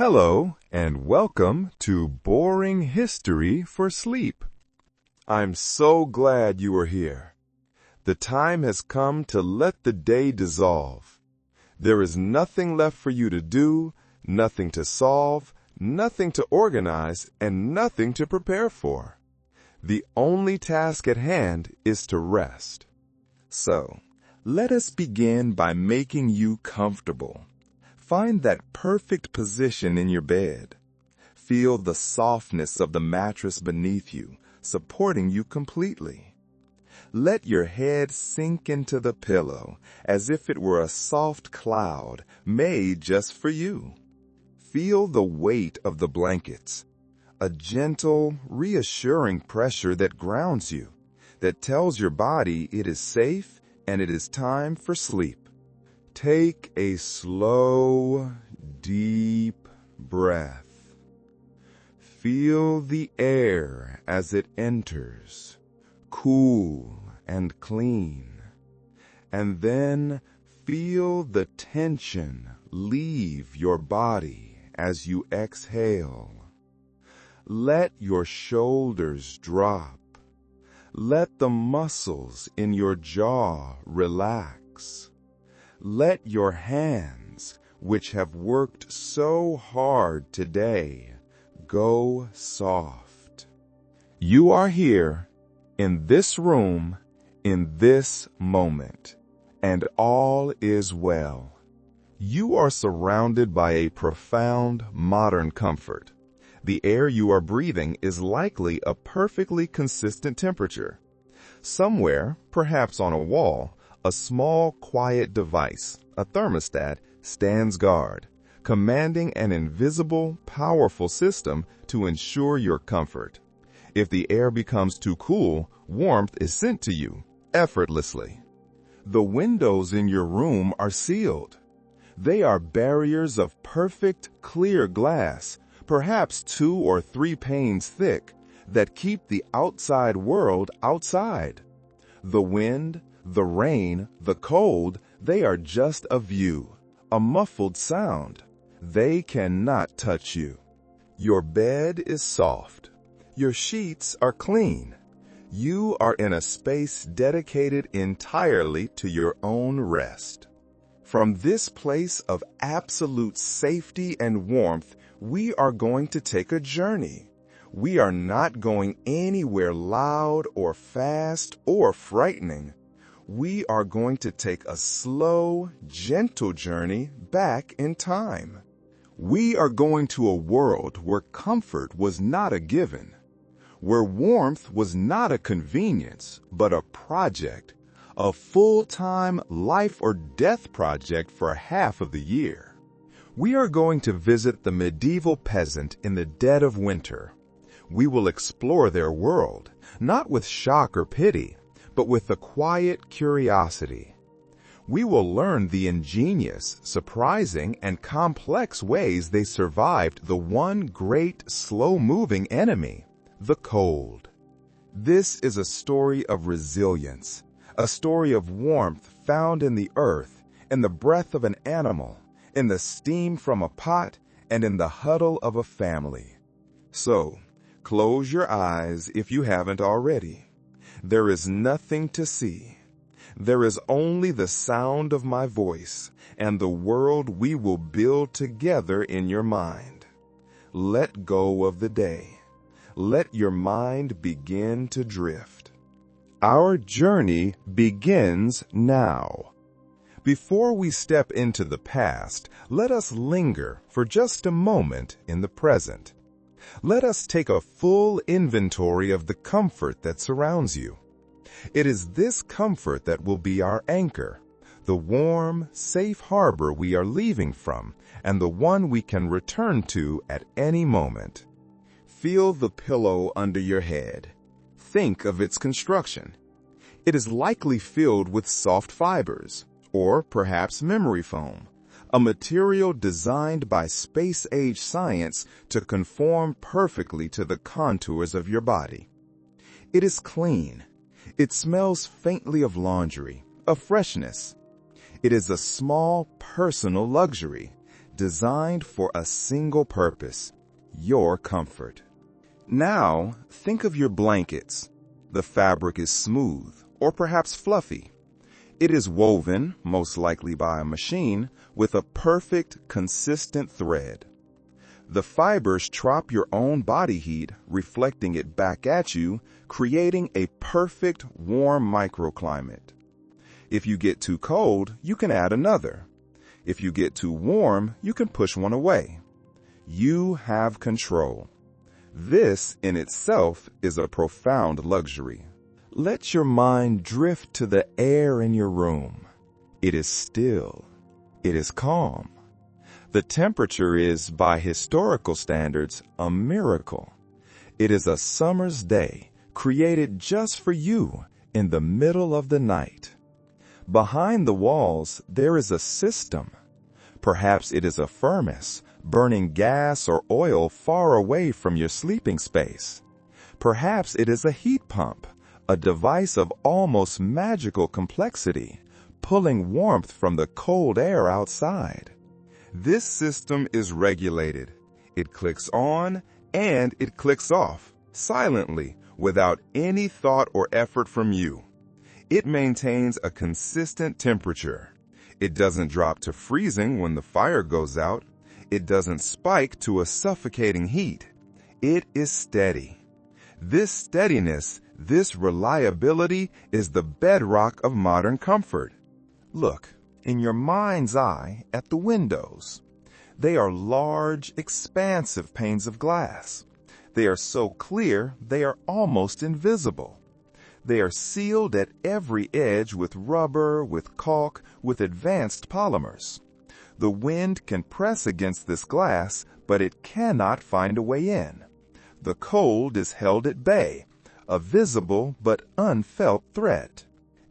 Hello, and welcome to Boring History for Sleep. I'm so glad you are here. The time has come to let the day dissolve. There is nothing left for you to do, nothing to solve, nothing to organize, and nothing to prepare for. The only task at hand is to rest. So, let us begin by making you comfortable. Find that perfect position in your bed. Feel the softness of the mattress beneath you, supporting you completely. Let your head sink into the pillow as if it were a soft cloud made just for you. Feel the weight of the blankets, a gentle, reassuring pressure that grounds you, that tells your body it is safe and it is time for sleep. Take a slow, deep breath. Feel the air as it enters, cool and clean. And then feel the tension leave your body as you exhale. Let your shoulders drop. Let the muscles in your jaw relax. Let your hands, which have worked so hard today, go soft. You are here, in this room, in this moment, and all is well. You are surrounded by a profound modern comfort. The air you are breathing is likely a perfectly consistent temperature. Somewhere, perhaps on a wall, a small, quiet device, a thermostat, stands guard, commanding an invisible, powerful system to ensure your comfort. If the air becomes too cool, warmth is sent to you, effortlessly. The windows in your room are sealed. They are barriers of perfect, clear glass, perhaps 2 or 3 panes thick, that keep the outside world outside. The wind, the rain, the cold, they are just a view, a muffled sound. They cannot touch you. Your bed is soft. Your sheets are clean. You are in a space dedicated entirely to your own rest. From this place of absolute safety and warmth, we are going to take a journey. We are not going anywhere loud or fast or frightening. We are going to take a slow, gentle journey back in time. We are going to a world where comfort was not a given, where warmth was not a convenience, but a project, a full-time life or death project for half of the year. We are going to visit the medieval peasant in the dead of winter. We will explore their world, not with shock or pity, but with a quiet curiosity. We will learn the ingenious, surprising, and complex ways they survived the one great, slow-moving enemy, the cold. This is a story of resilience, a story of warmth found in the earth, in the breath of an animal, in the steam from a pot, and in the huddle of a family. So, close your eyes if you haven't already. There is nothing to see. There is only the sound of my voice and the world we will build together in your mind. Let go of the day. Let your mind begin to drift. Our journey begins now. Before we step into the past, let us linger for just a moment in the present. Let us take a full inventory of the comfort that surrounds you. It is this comfort that will be our anchor, the warm, safe harbor we are leaving from, and the one we can return to at any moment. Feel the pillow under your head. Think of its construction. It is likely filled with soft fibers, or perhaps memory foam, a material designed by space-age science to conform perfectly to the contours of your body. It is clean. It smells faintly of laundry, of freshness. It is a small personal luxury, designed for a single purpose: your comfort. Now, think of your blankets. The fabric is smooth, or perhaps fluffy. It is woven, most likely by a machine, with a perfect, consistent thread. The fibers trap your own body heat, reflecting it back at you, creating a perfect, warm microclimate. If you get too cold, you can add another. If you get too warm, you can push one away. You have control. This, in itself, is a profound luxury. Let your mind drift to the air in your room. It is still. It is calm. The temperature is, by historical standards, a miracle. It is a summer's day, created just for you, in the middle of the night. Behind the walls, there is a system. Perhaps it is a furnace, burning gas or oil far away from your sleeping space. Perhaps it is a heat pump, a device of almost magical complexity, pulling warmth from the cold air outside. This system is regulated. It clicks on and it clicks off, silently, without any thought or effort from you. It maintains a consistent temperature. It doesn't drop to freezing when the fire goes out. It doesn't spike to a suffocating heat. It is steady. This steadiness, this reliability, is the bedrock of modern comfort. Look, in your mind's eye, at the windows. They are large, expansive panes of glass. They are so clear, they are almost invisible. They are sealed at every edge with rubber, with caulk, with advanced polymers. The wind can press against this glass, but it cannot find a way in. The cold is held at bay, a visible but unfelt threat.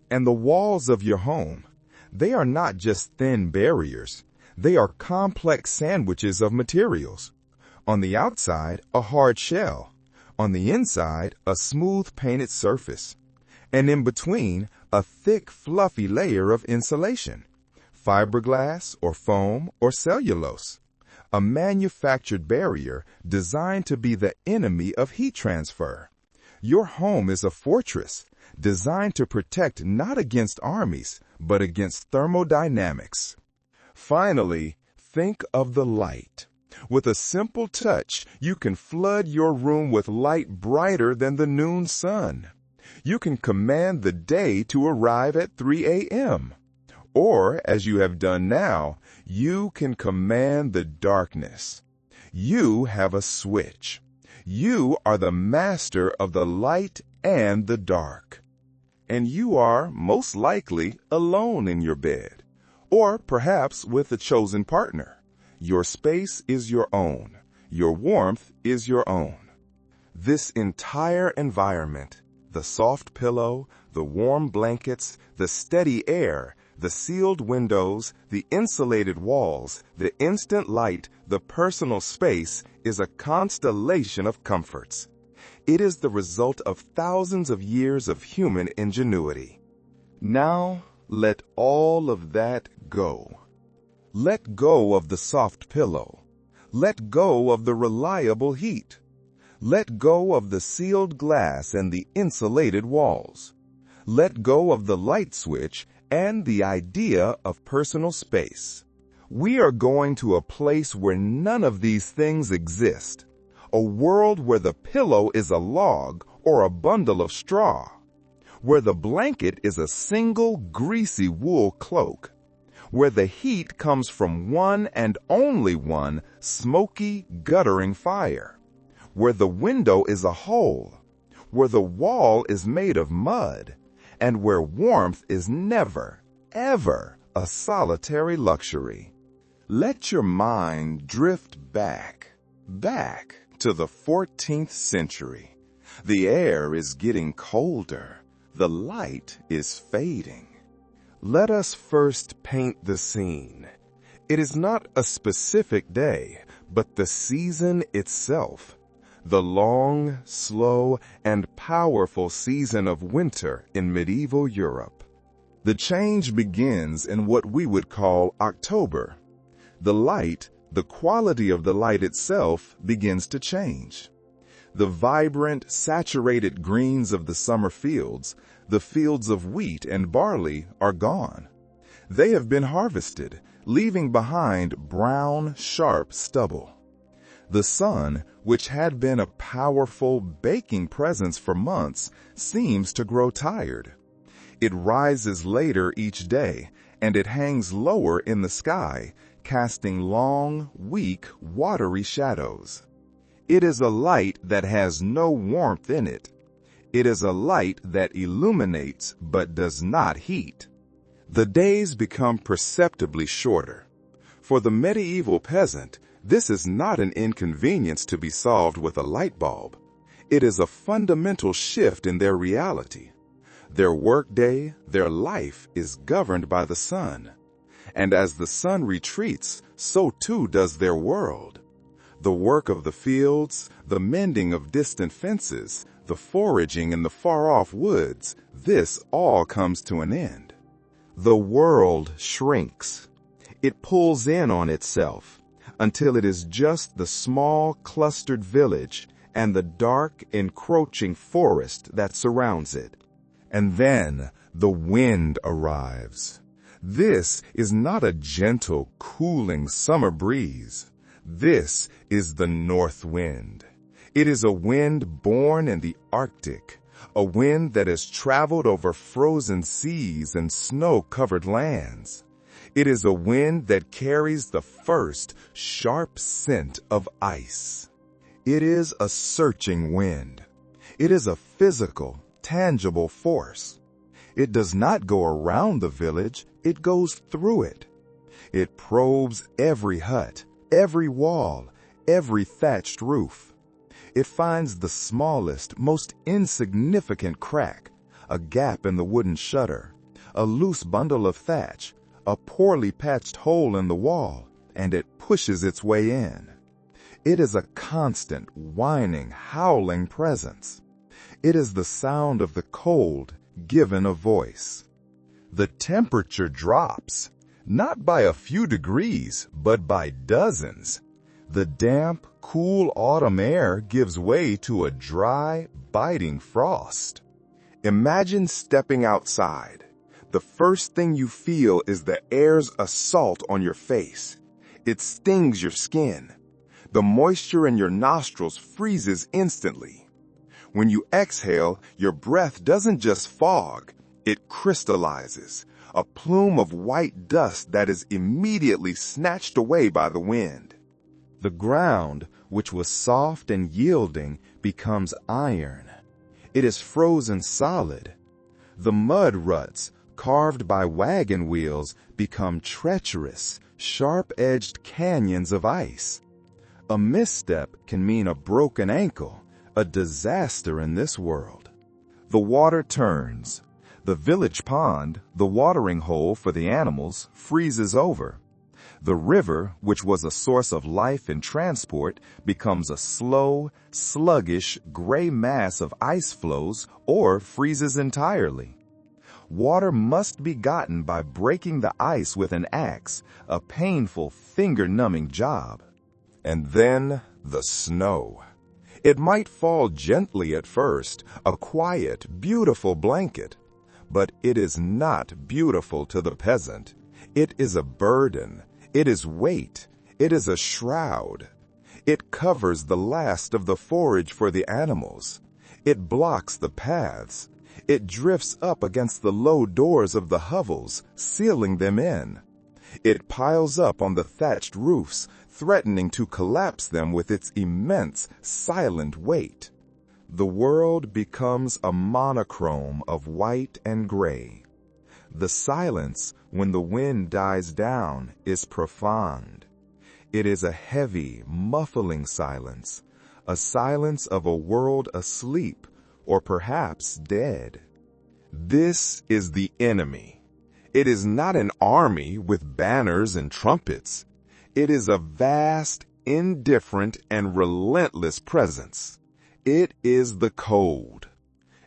And the walls of your home, they are not just thin barriers. They are complex sandwiches of materials. On the outside, a hard shell. On the inside, a smooth painted surface. And in between, a thick, fluffy layer of insulation. Fiberglass or foam or cellulose. A manufactured barrier designed to be the enemy of heat transfer. Your home is a fortress designed to protect not against armies, but against thermodynamics. Finally, think of the light. With a simple touch, you can flood your room with light brighter than the noon sun. You can command the day to arrive at 3 a.m. Or, as you have done now, you can command the darkness. You have a switch. You are the master of the light and the dark. And you are, most likely, alone in your bed, or perhaps with a chosen partner. Your space is your own. Your warmth is your own. This entire environment, the soft pillow, the warm blankets, the steady air, the sealed windows, the insulated walls, the instant light, the personal space, is a constellation of comforts. It is the result of thousands of years of human ingenuity. Now, let all of that go. Let go of the soft pillow. Let go of the reliable heat. Let go of the sealed glass and the insulated walls. Let go of the light switch and the idea of personal space. We are going to a place where none of these things exist. A world where the pillow is a log or a bundle of straw. Where the blanket is a single greasy wool cloak. Where the heat comes from one and only one smoky, guttering fire. Where the window is a hole. Where the wall is made of mud. And where warmth is never, ever a solitary luxury. Let your mind drift back to the 14th century. The air is getting colder. The light is fading. Let us first paint the scene. It is not a specific day, but the season itself. The long, slow, and powerful season of winter in medieval Europe. The change begins in what we would call October. The light, the quality of the light itself begins to change. The vibrant, saturated greens of the summer fields, the fields of wheat and barley, are gone. They have been harvested, leaving behind brown, sharp stubble. The sun, which had been a powerful, baking presence for months, seems to grow tired. It rises later each day, and it hangs lower in the sky, casting long, weak, watery shadows. It is a light that has no warmth in it. It is a light that illuminates but does not heat. The days become perceptibly shorter. For the medieval peasant, this is not an inconvenience to be solved with a light bulb. It is a fundamental shift in their reality. Their workday, their life, is governed by the sun. And as the sun retreats, so too does their world. The work of the fields, the mending of distant fences, the foraging in the far-off woods, this all comes to an end. The world shrinks. It pulls in on itself until it is just the small, clustered village and the dark, encroaching forest that surrounds it. And then the wind arrives. This is not a gentle, cooling summer breeze. This is the north wind. It is a wind born in the Arctic, a wind that has traveled over frozen seas and snow-covered lands. It is a wind that carries the first sharp scent of ice. It is a searching wind. It is a physical, tangible force. It does not go around the village, it goes through it. It probes every hut, every wall, every thatched roof. It finds the smallest, most insignificant crack, a gap in the wooden shutter, a loose bundle of thatch, a poorly patched hole in the wall, and it pushes its way in. It is a constant, whining, howling presence. It is the sound of the cold given a voice. The temperature drops, not by a few degrees, but by dozens. The damp, cool autumn air gives way to a dry, biting frost. Imagine stepping outside. The first thing you feel is the air's assault on your face. It stings your skin. The moisture in your nostrils freezes instantly. When you exhale, your breath doesn't just fog, it crystallizes, a plume of white dust that is immediately snatched away by the wind. The ground, which was soft and yielding, becomes iron. It is frozen solid. The mud ruts, carved by wagon wheels, become treacherous, sharp-edged canyons of ice. A misstep can mean a broken ankle, a disaster in this world. The water turns. The village pond, the watering hole for the animals, freezes over. The river, which was a source of life and transport, becomes a slow, sluggish, gray mass of ice floes or freezes entirely. Water must be gotten by breaking the ice with an axe, a painful, finger-numbing job. And then the snow. It might fall gently at first, a quiet, beautiful blanket. But it is not beautiful to the peasant. It is a burden. It is weight. It is a shroud. It covers the last of the forage for the animals. It blocks the paths. It drifts up against the low doors of the hovels, sealing them in. It piles up on the thatched roofs, threatening to collapse them with its immense, silent weight. The world becomes a monochrome of white and gray. The silence, when the wind dies down, is profound. It is a heavy, muffling silence, a silence of a world asleep, or perhaps dead. This is the enemy. It is not an army with banners and trumpets. It is a vast, indifferent, and relentless presence. It is the cold,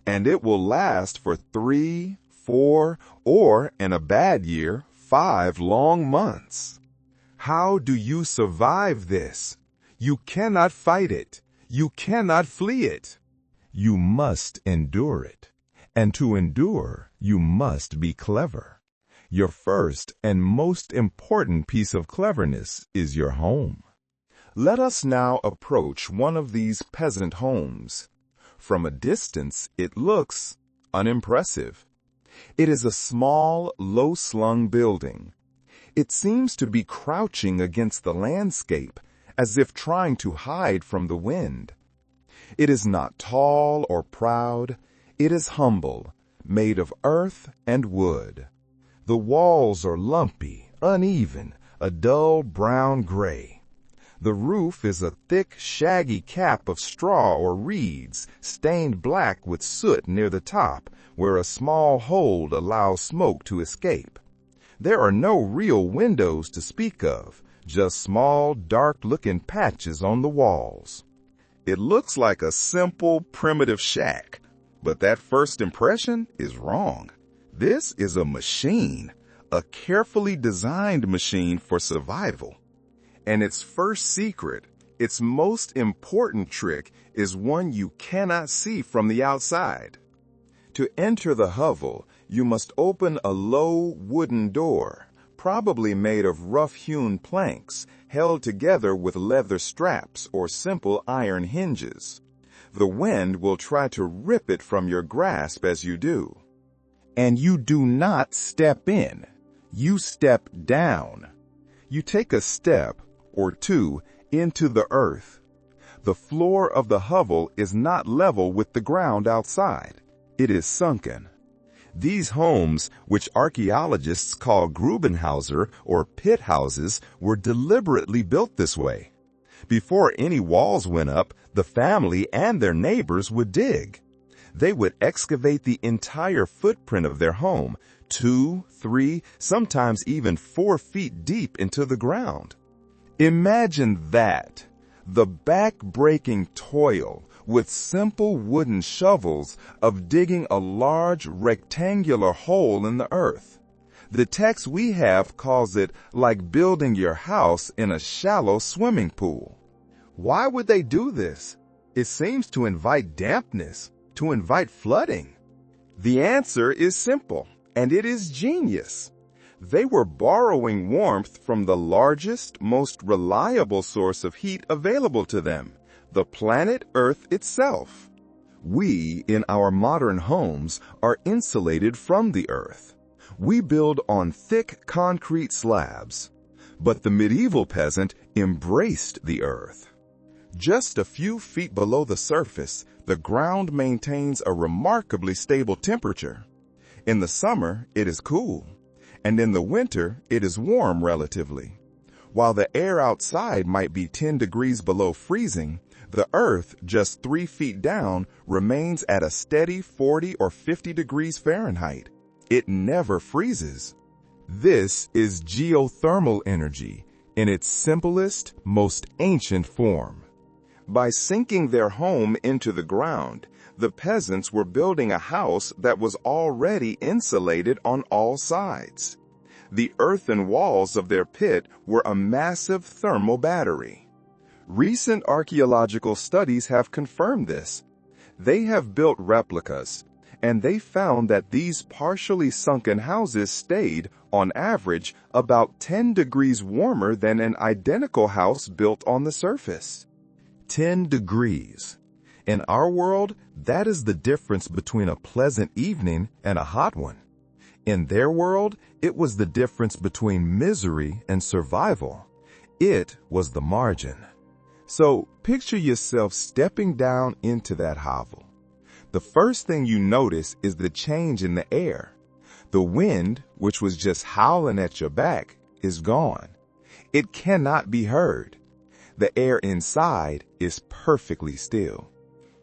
and it will last for 3, 4, or, in a bad year, 5 long months. How do you survive this? You cannot fight it. You cannot flee it. You must endure it. And to endure, you must be clever. Your first and most important piece of cleverness is your home. Let us now approach one of these peasant homes. From a distance, it looks unimpressive. It is a small, low-slung building. It seems to be crouching against the landscape, as if trying to hide from the wind. It is not tall or proud. It is humble, made of earth and wood. The walls are lumpy, uneven, a dull brown gray. The roof is a thick, shaggy cap of straw or reeds, stained black with soot near the top, where a small hole allows smoke to escape. There are no real windows to speak of, just small, dark-looking patches on the walls. It looks like a simple, primitive shack, but that first impression is wrong. This is a machine, a carefully designed machine for survival. And its first secret, its most important trick, is one you cannot see from the outside. To enter the hovel, you must open a low wooden door, probably made of rough-hewn planks, held together with leather straps or simple iron hinges. The wind will try to rip it from your grasp as you do. And you do not step in. You step down. You take a step or two into the earth. The floor of the hovel is not level with the ground outside. It is sunken. These homes, which archaeologists call Grubenhauser or pit houses, were deliberately built this way. Before any walls went up, the family and their neighbors would dig. They would excavate the entire footprint of their home, 2, 3, sometimes even 4 feet deep into the ground. Imagine that, the back-breaking toil with simple wooden shovels of digging a large rectangular hole in the earth. The text we have calls it like building your house in a shallow swimming pool. Why would they do this? It seems to invite dampness, to invite flooding. The answer is simple, and it is genius. They were borrowing warmth from the largest, most reliable source of heat available to them, the planet Earth itself. We, in our modern homes, are insulated from the earth. We build on thick concrete slabs. But the medieval peasant embraced the earth. Just a few feet below the surface, the ground maintains a remarkably stable temperature. In the summer, it is cool, and in the winter, it is warm relatively. While the air outside might be 10 degrees below freezing, the earth, just 3 feet down, remains at a steady 40 or 50 degrees Fahrenheit. It never freezes. This is geothermal energy in its simplest, most ancient form. By sinking their home into the ground, the peasants were building a house that was already insulated on all sides. The earthen walls of their pit were a massive thermal battery. Recent archaeological studies have confirmed this. They have built replicas, and they found that these partially sunken houses stayed, on average, about 10 degrees warmer than an identical house built on the surface. 10 degrees. In our world, that is the difference between a pleasant evening and a hot one. In their world, it was the difference between misery and survival. It was the margin. So picture yourself stepping down into that hovel. The first thing you notice is the change in the air. The wind, which was just howling at your back, is gone. It cannot be heard. The air inside is perfectly still.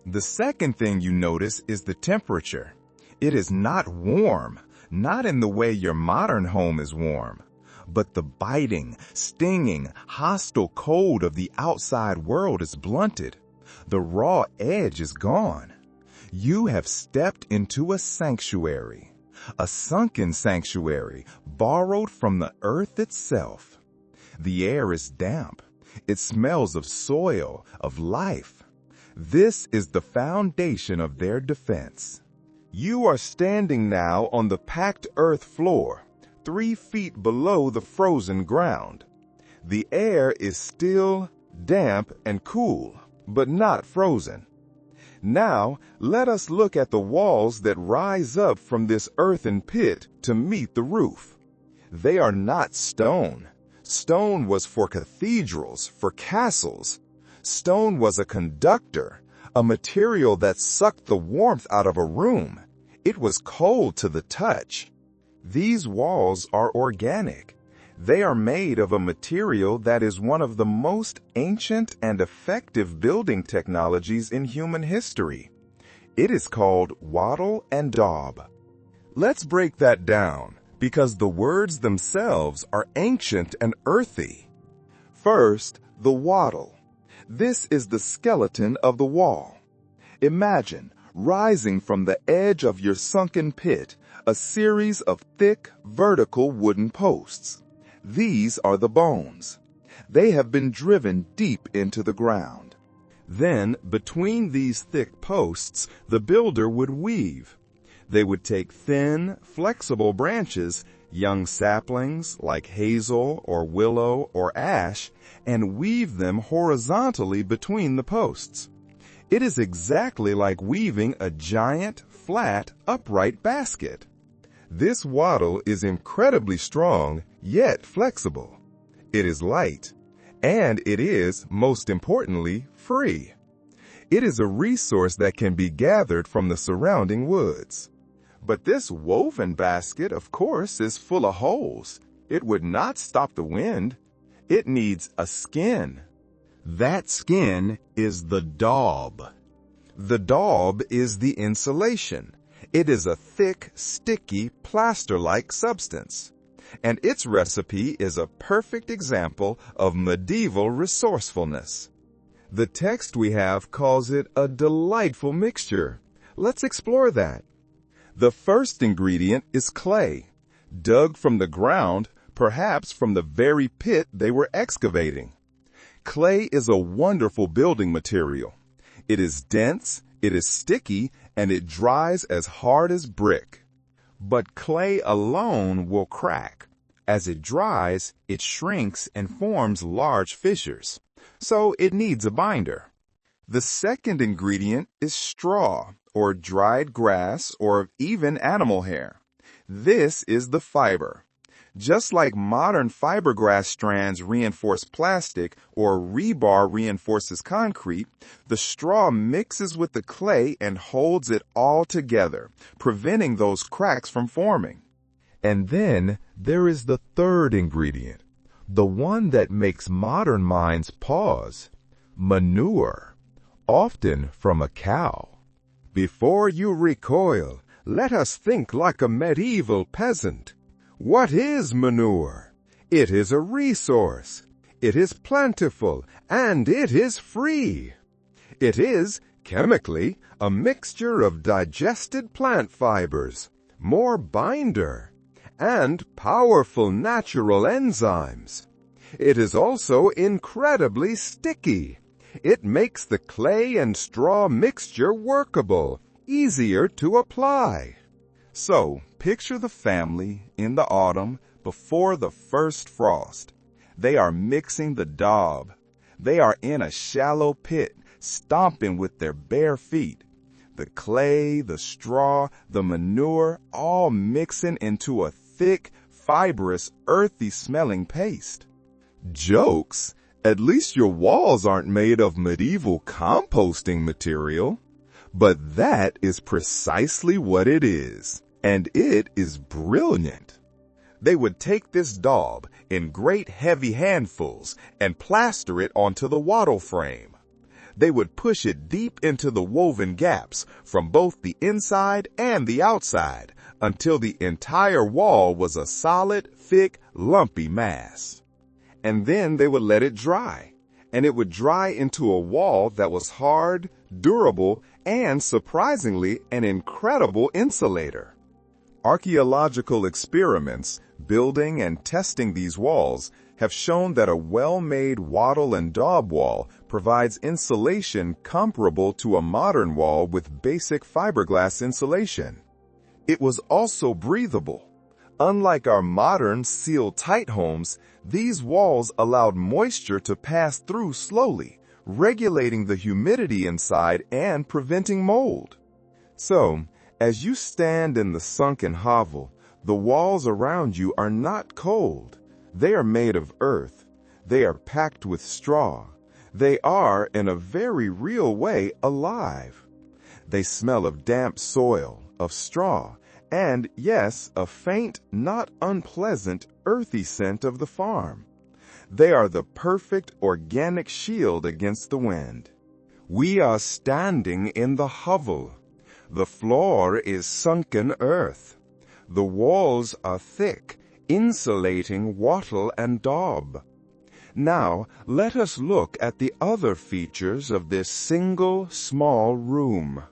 The second thing you notice is the temperature. It is not warm, not in the way your modern home is warm, but the biting, stinging, hostile cold of the outside world is blunted. The raw edge is gone. You have stepped into a sanctuary, a sunken sanctuary borrowed from the earth itself. The air is damp. It smells of soil, of life. This is the foundation of their defense. You are standing now on the packed earth floor, 3 feet below the frozen ground. The air is still, damp, and cool, but not frozen. Now, let us look at the walls that rise up from this earthen pit to meet the roof. They are not stone. Stone was for cathedrals, for castles. Stone was a conductor, a material that sucked the warmth out of a room. It was cold to the touch. These walls are organic. They are made of a material that is one of the most ancient and effective building technologies in human history. It is called wattle and daub. Let's break that down, because the words themselves are ancient and earthy. First, the wattle. This is the skeleton of the wall. Imagine, rising from the edge of your sunken pit, a series of thick, vertical wooden posts. These are the bones. They have been driven deep into the ground. Then, between these thick posts, the builder would weave. They would take thin, flexible branches, young saplings like hazel or willow or ash, and weave them horizontally between the posts. It is exactly like weaving a giant, flat, upright basket. This wattle is incredibly strong, yet flexible. It is light, and it is, most importantly, free. It is a resource that can be gathered from the surrounding woods. But this woven basket, of course, is full of holes. It would not stop the wind. It needs a skin. That skin is the daub. The daub is the insulation. It is a thick, sticky, plaster-like substance. And its recipe is a perfect example of medieval resourcefulness. The text we have calls it a delightful mixture. Let's explore that. The first ingredient is clay, dug from the ground, perhaps from the very pit they were excavating. Clay is a wonderful building material. It is dense, it is sticky, and it dries as hard as brick. But clay alone will crack. As it dries, it shrinks and forms large fissures. So it needs a binder. The second ingredient is straw, or dried grass, or even animal hair. This is the fiber. Just like modern fiberglass strands reinforce plastic or rebar reinforces concrete, the straw mixes with the clay and holds it all together, preventing those cracks from forming. And then there is the third ingredient, the one that makes modern minds pause: manure, often from a cow. Before you recoil, let us think like a medieval peasant. What is manure? It is a resource. It is plentiful, and it is free. It is, chemically, a mixture of digested plant fibers, more binder, and powerful natural enzymes. It is also incredibly sticky. It makes the clay and straw mixture workable, easier to apply. So, picture the family in the autumn before the first frost. They are mixing the daub. They are in a shallow pit, stomping with their bare feet. The clay, the straw, the manure, all mixing into a thick, fibrous, earthy-smelling paste. Jokes? At least your walls aren't made of medieval composting material. But that is precisely what it is, and it is brilliant. They would take this daub in great heavy handfuls and plaster it onto the wattle frame. They would push it deep into the woven gaps from both the inside and the outside until the entire wall was a solid, thick, lumpy mass. And then they would let it dry, and it would dry into a wall that was hard, durable, and surprisingly an incredible insulator. Archaeological experiments, building and testing these walls, have shown that a well-made wattle and daub wall provides insulation comparable to a modern wall with basic fiberglass insulation. It was also breathable. Unlike our modern seal-tight homes, these walls allowed moisture to pass through slowly, regulating the humidity inside and preventing mold. So, as you stand in the sunken hovel, the walls around you are not cold. They are made of earth. They are packed with straw. They are, in a very real way, alive. They smell of damp soil, of straw, and, yes, a faint, not unpleasant, earthy scent of the farm. They are the perfect organic shield against the wind. We are standing in the hovel. The floor is sunken earth. The walls are thick, insulating wattle and daub. Now, let us look at the other features of this single, small room.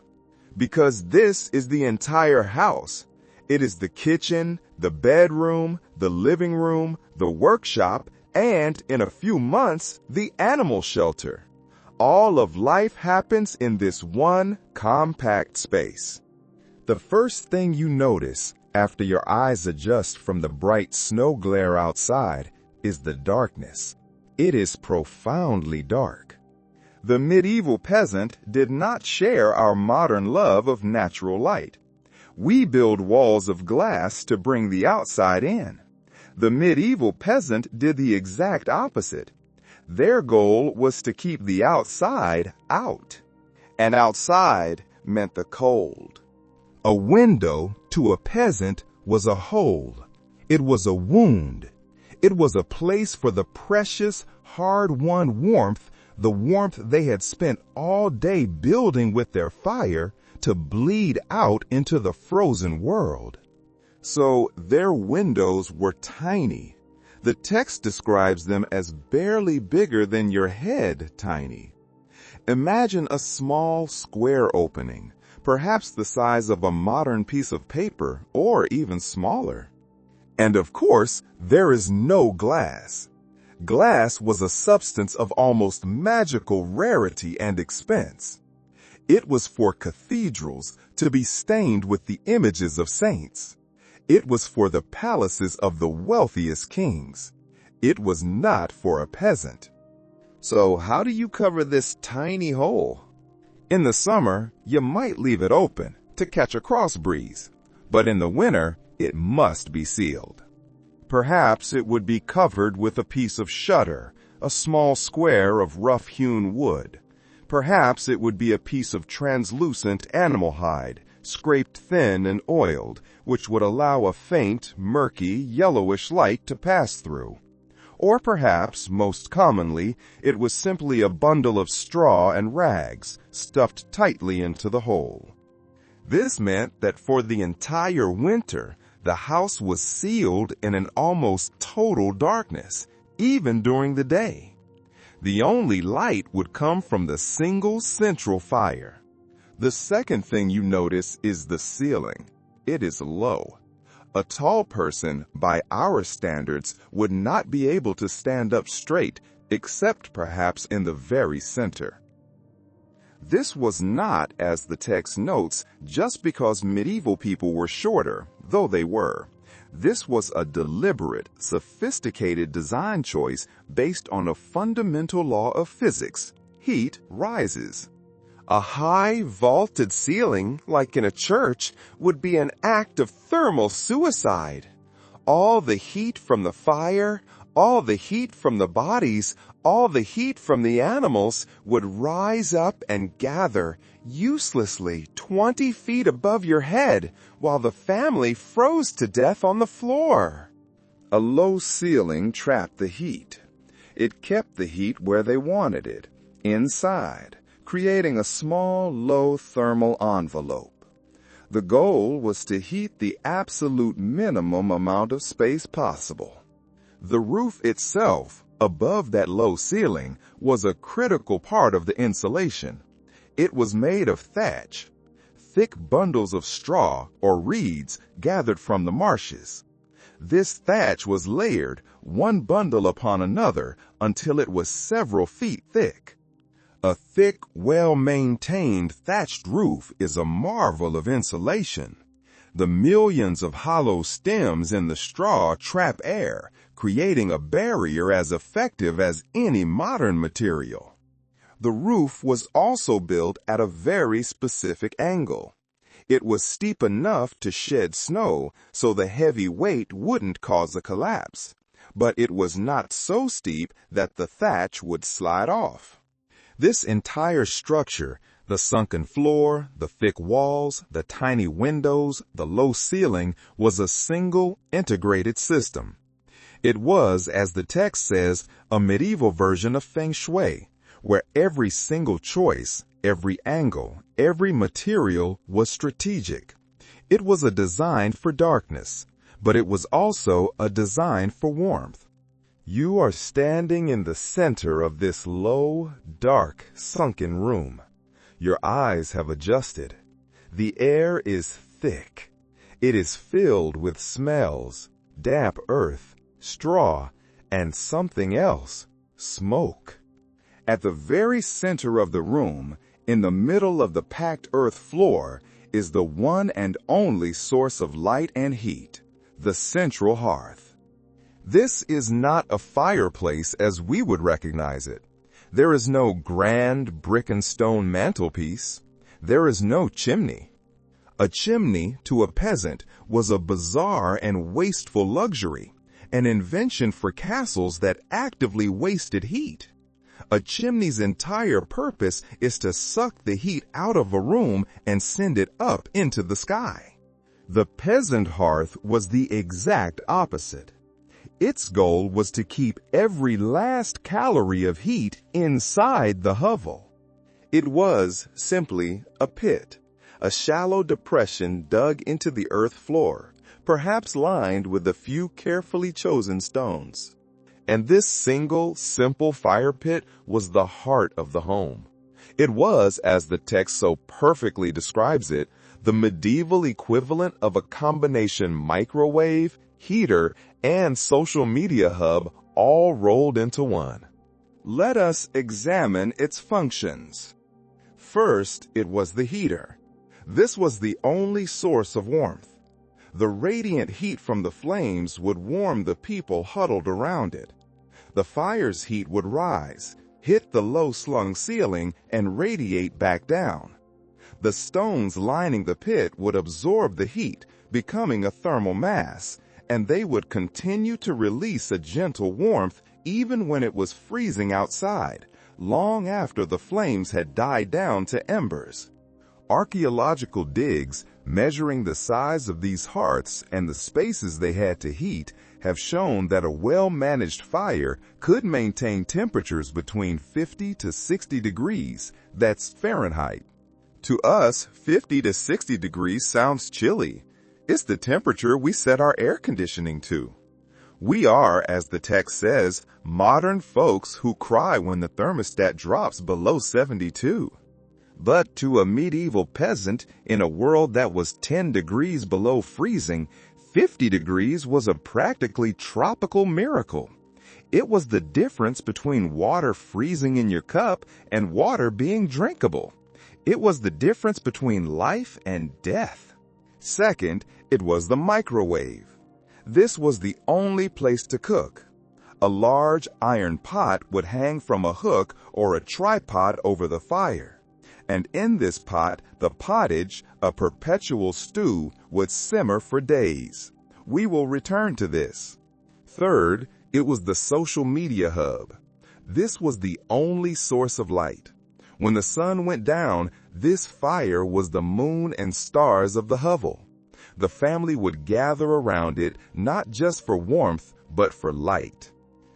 Because this is the entire house. It is the kitchen, the bedroom, the living room, the workshop, and, in a few months, the animal shelter. All of life happens in this one compact space. The first thing you notice after your eyes adjust from the bright snow glare outside is the darkness. It is profoundly dark. The medieval peasant did not share our modern love of natural light. We build walls of glass to bring the outside in. The medieval peasant did the exact opposite. Their goal was to keep the outside out. And outside meant the cold. A window to a peasant was a hole. It was a wound. It was a place for the precious, hard-won warmth, the warmth they had spent all day building with their fire, to bleed out into the frozen world. So their windows were tiny. The text describes them as barely bigger than your head tiny. Imagine a small square opening, perhaps the size of a modern piece of paper or even smaller. And of course, there is no glass. Glass was a substance of almost magical rarity and expense. It was for cathedrals to be stained with the images of saints. It was for the palaces of the wealthiest kings. It was not for a peasant. So how do you cover this tiny hole? In the summer, you might leave it open to catch a cross breeze, but in the winter, it must be sealed. Perhaps it would be covered with a piece of shutter, a small square of rough-hewn wood. Perhaps it would be a piece of translucent animal hide, scraped thin and oiled, which would allow a faint, murky, yellowish light to pass through. Or perhaps, most commonly, it was simply a bundle of straw and rags, stuffed tightly into the hole. This meant that for the entire winter, the house was sealed in an almost total darkness, even during the day. The only light would come from the single central fire. The second thing you notice is the ceiling. It is low. A tall person, by our standards, would not be able to stand up straight, except perhaps in the very center. This was not, as the text notes, just because medieval people were shorter, though they were. This was a deliberate, sophisticated design choice based on a fundamental law of physics. Heat rises. A high, vaulted ceiling, like in a church, would be an act of thermal suicide. All the heat from the fire, all the heat from the bodies, all the heat from the animals would rise up and gather uselessly 20 feet above your head while the family froze to death on the floor. A low ceiling trapped the heat. It kept the heat where they wanted it, inside, creating a small, low thermal envelope. The goal was to heat the absolute minimum amount of space possible. The roof itself, above that low ceiling, was a critical part of the insulation. It was made of thatch, thick bundles of straw or reeds gathered from the marshes. This thatch was layered, one bundle upon another, until it was several feet thick. A thick, well-maintained thatched roof is a marvel of insulation. The millions of hollow stems in the straw trap air, creating a barrier as effective as any modern material. The roof was also built at a very specific angle. It was steep enough to shed snow so the heavy weight wouldn't cause a collapse, but it was not so steep that the thatch would slide off. This entire structure, the sunken floor, the thick walls, the tiny windows, the low ceiling, was a single, integrated system. It was, as the text says, a medieval version of feng shui, where every single choice, every angle, every material was strategic. It was a design for darkness, but it was also a design for warmth. You are standing in the center of this low, dark, sunken room. Your eyes have adjusted. The air is thick. It is filled with smells, damp earth, straw, and something else, smoke. At the very center of the room, in the middle of the packed earth floor, is the one and only source of light and heat, the central hearth. This is not a fireplace as we would recognize it. There is no grand brick and stone mantelpiece. There is no chimney. A chimney, to a peasant, was a bizarre and wasteful luxury, an invention for castles that actively wasted heat. A chimney's entire purpose is to suck the heat out of a room and send it up into the sky. The peasant hearth was the exact opposite. Its goal was to keep every last calorie of heat inside the hovel. It was simply a pit, a shallow depression dug into the earth floor, perhaps lined with a few carefully chosen stones. And this single, simple fire pit was the heart of the home. It was, as the text so perfectly describes it, the medieval equivalent of a combination microwave, heater, and social media hub all rolled into one. Let us examine its functions. First, it was the heater. This was the only source of warmth. The radiant heat from the flames would warm the people huddled around it. The fire's heat would rise, hit the low-slung ceiling, and radiate back down. The stones lining the pit would absorb the heat, becoming a thermal mass, and they would continue to release a gentle warmth even when it was freezing outside, long after the flames had died down to embers. Archaeological digs measuring the size of these hearths and the spaces they had to heat have shown that a well-managed fire could maintain temperatures between 50 to 60 degrees, that's Fahrenheit. To us, 50 to 60 degrees sounds chilly. It's the temperature we set our air conditioning to. We are, as the text says, modern folks who cry when the thermostat drops below 72. But to a medieval peasant in a world that was 10 degrees below freezing, 50 degrees was a practically tropical miracle. It was the difference between water freezing in your cup and water being drinkable. It was the difference between life and death. Second, it was the microwave. This was the only place to cook. A large iron pot would hang from a hook or a tripod over the fire. And in this pot, the pottage, a perpetual stew, would simmer for days. We will return to this. Third, it was the social media hub. This was the only source of light. When the sun went down, this fire was the moon and stars of the hovel. The family would gather around it not just for warmth, but for light.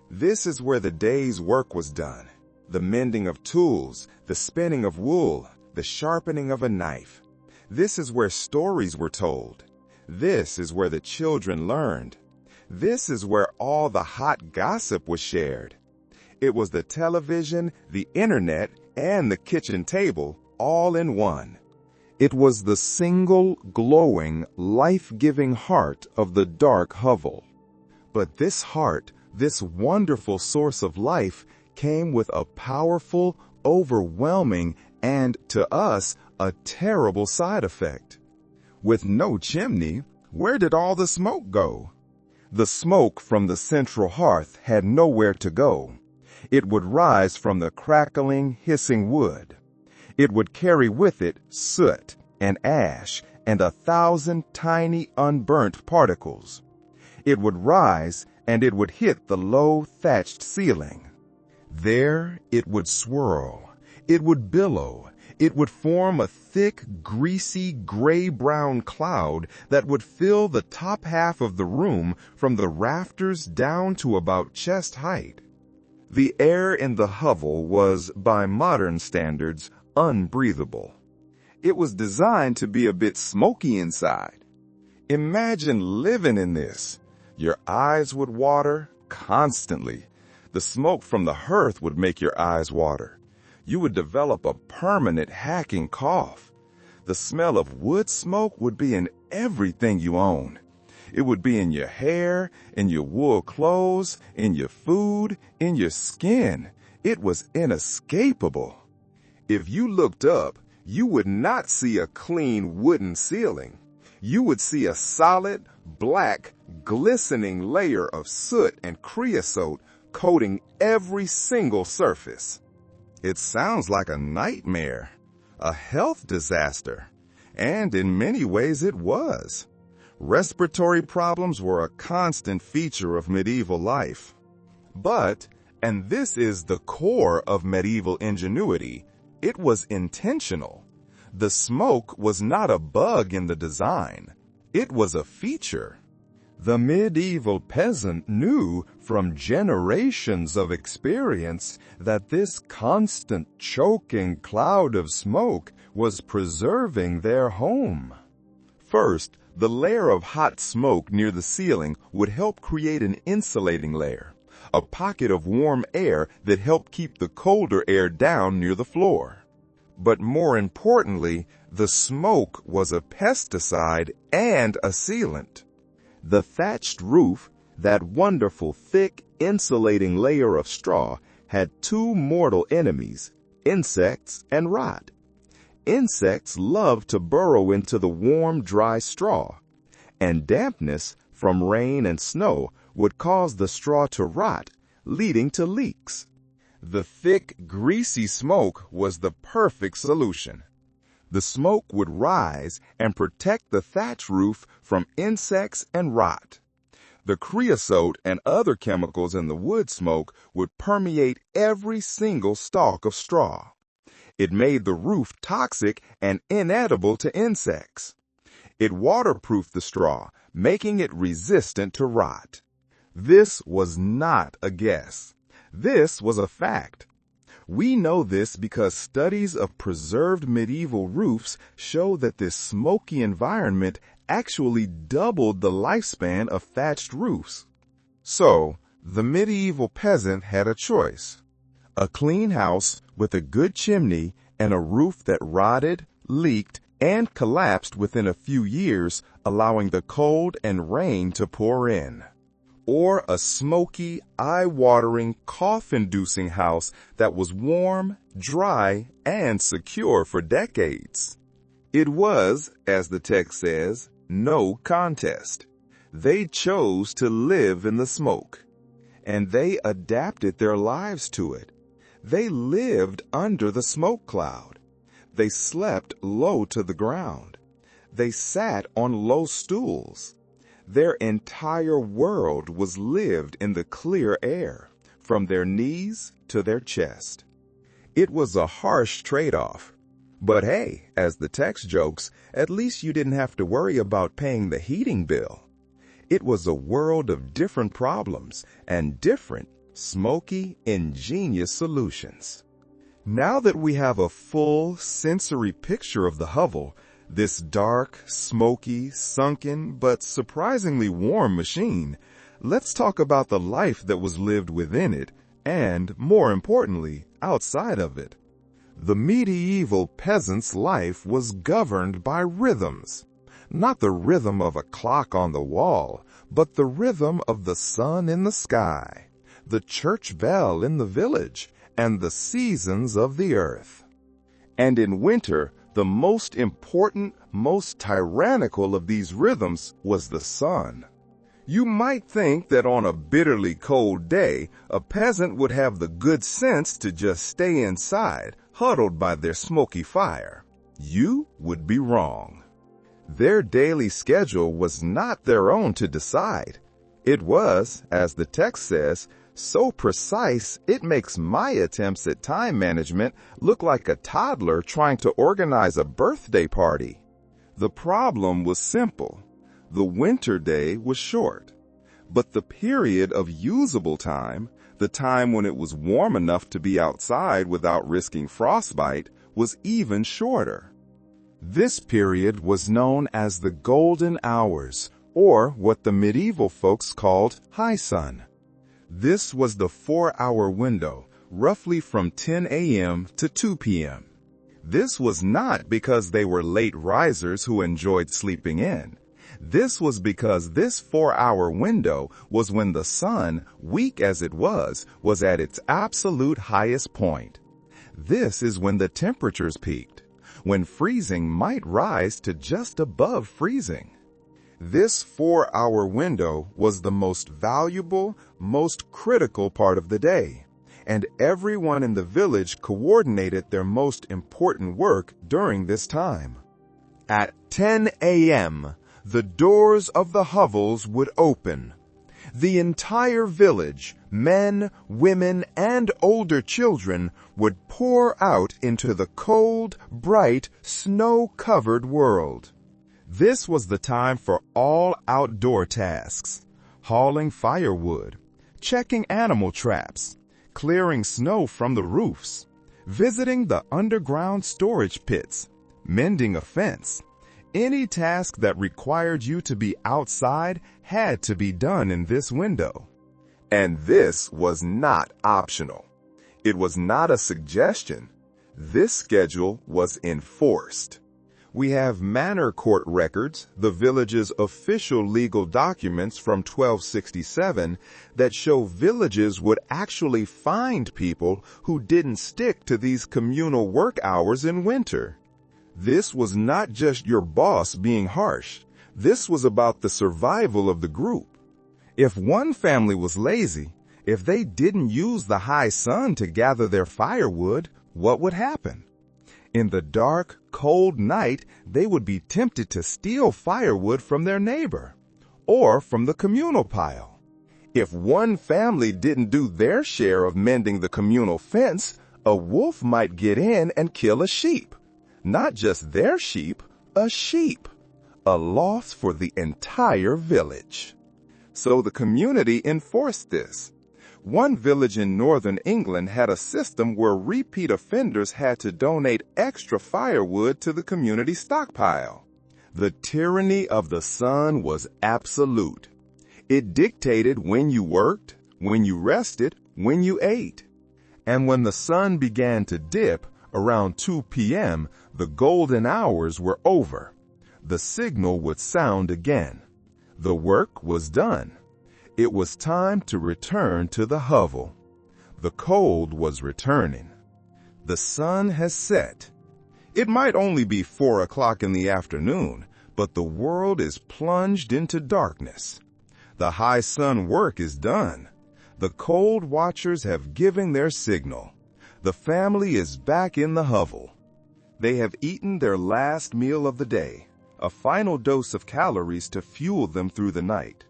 This is where the day's work was done. The mending of tools, the spinning of wool, the sharpening of a knife. This is where stories were told. This is where the children learned. This is where all the hot gossip was shared. It was the television, the internet, and the kitchen table all in one. It was the single, glowing, life-giving heart of the dark hovel. But this heart, this wonderful source of life, came with a powerful, overwhelming, and, to us, a terrible side effect. With no chimney, where did all the smoke go? The smoke from the central hearth had nowhere to go. It would rise from the crackling, hissing wood. It would carry with it soot and ash and 1,000 tiny unburnt particles. It would rise and it would hit the low thatched ceiling. There it would swirl. It would billow. It would form a thick, greasy, gray-brown cloud that would fill the top half of the room from the rafters down to about chest height. The air in the hovel was, by modern standards, unbreathable. It was designed to be a bit smoky inside. Imagine living in this. Your eyes would water constantly. The smoke from the hearth would make your eyes water. You would develop a permanent hacking cough. The smell of wood smoke would be in everything you own. It would be in your hair, in your wool clothes, in your food, in your skin. It was inescapable. If you looked up, you would not see a clean wooden ceiling. You would see a solid, black, glistening layer of soot and creosote coating every single surface. It sounds like a nightmare, a health disaster, and in many ways it was. Respiratory problems were a constant feature of medieval life. But, and this is the core of medieval ingenuity, it was intentional. The smoke was not a bug in the design. It was a feature. The medieval peasant knew from generations of experience that this constant choking cloud of smoke was preserving their home. First, the layer of hot smoke near the ceiling would help create an insulating layer, a pocket of warm air that helped keep the colder air down near the floor. But more importantly, the smoke was a pesticide and a sealant. The thatched roof, that wonderful thick insulating layer of straw, had two mortal enemies, insects and rot. Insects love to burrow into the warm, dry straw, and dampness from rain and snow would cause the straw to rot, leading to leaks. The thick, greasy smoke was the perfect solution. The smoke would rise and protect the thatch roof from insects and rot. The creosote and other chemicals in the wood smoke would permeate every single stalk of straw. It made the roof toxic and inedible to insects. It waterproofed the straw, making it resistant to rot. This was not a guess. This was a fact. We know this because studies of preserved medieval roofs show that this smoky environment actually doubled the lifespan of thatched roofs. So, the medieval peasant had a choice. A clean house with a good chimney and a roof that rotted, leaked, and collapsed within a few years, allowing the cold and rain to pour in. Or a smoky, eye-watering, cough-inducing house that was warm, dry, and secure for decades. It was, as the text says, no contest. They chose to live in the smoke, and they adapted their lives to it. They lived under the smoke cloud. They slept low to the ground. They sat on low stools. Their entire world was lived in the clear air, from their knees to their chest. It was a harsh trade-off. But hey, as the text jokes, at least you didn't have to worry about paying the heating bill. It was a world of different problems and different, smoky, ingenious solutions. Now that we have a full sensory picture of the hovel, this dark, smoky, sunken, but surprisingly warm machine, let's talk about the life that was lived within it and, more importantly, outside of it. The medieval peasant's life was governed by rhythms. Not the rhythm of a clock on the wall, but the rhythm of the sun in the sky, the church bell in the village, and the seasons of the earth. And in winter, the most important, most tyrannical of these rhythms was the sun. You might think that on a bitterly cold day, a peasant would have the good sense to just stay inside, huddled by their smoky fire. You would be wrong. Their daily schedule was not their own to decide. It was, as the text says, so precise it makes my attempts at time management look like a toddler trying to organize a birthday party. The problem was simple. The winter day was short, but the period of usable time, the time when it was warm enough to be outside without risking frostbite, was even shorter. This period was known as the golden hours, or what the medieval folks called high sun. This was the 4-hour window, roughly from 10 a.m. to 2 p.m. This was not because they were late risers who enjoyed sleeping in. This was because this 4-hour window was when the sun, weak as it was at its absolute highest point. This is when the temperatures peaked, when freezing might rise to just above freezing. This 4-hour window was the most valuable, most critical part of the day, and everyone in the village coordinated their most important work during this time. At 10 a.m., the doors of the hovels would open. The entire village, men, women, and older children, would pour out into the cold, bright, snow-covered world. This was the time for all outdoor tasks: hauling firewood, checking animal traps, clearing snow from the roofs, visiting the underground storage pits, mending a fence. Any task that required you to be outside had to be done in this window. And this was not optional. It was not a suggestion. This schedule was enforced. We have manor court records, the village's official legal documents from 1267, that show villages would actually find people who didn't stick to these communal work hours in winter. This was not just your boss being harsh. This was about the survival of the group. If one family was lazy, if they didn't use the high sun to gather their firewood, what would happen? In the dark, cold night, they would be tempted to steal firewood from their neighbor or from the communal pile. If one family didn't do their share of mending the communal fence, a wolf might get in and kill a sheep. Not just their sheep, a sheep. A loss for the entire village. So the community enforced this. One village in northern England had a system where repeat offenders had to donate extra firewood to the community stockpile. The tyranny of the sun was absolute. It dictated when you worked, when you rested, when you ate. And when the sun began to dip, around 2 p.m., the golden hours were over. The signal would sound again. The work was done. It was time to return to the hovel. The cold was returning. The sun has set. It might only be 4 o'clock in the afternoon, but the world is plunged into darkness. The high sun work is done. The cold watchers have given their signal. The family is back in the hovel. They have eaten their last meal of the day, a final dose of calories to fuel them through the night.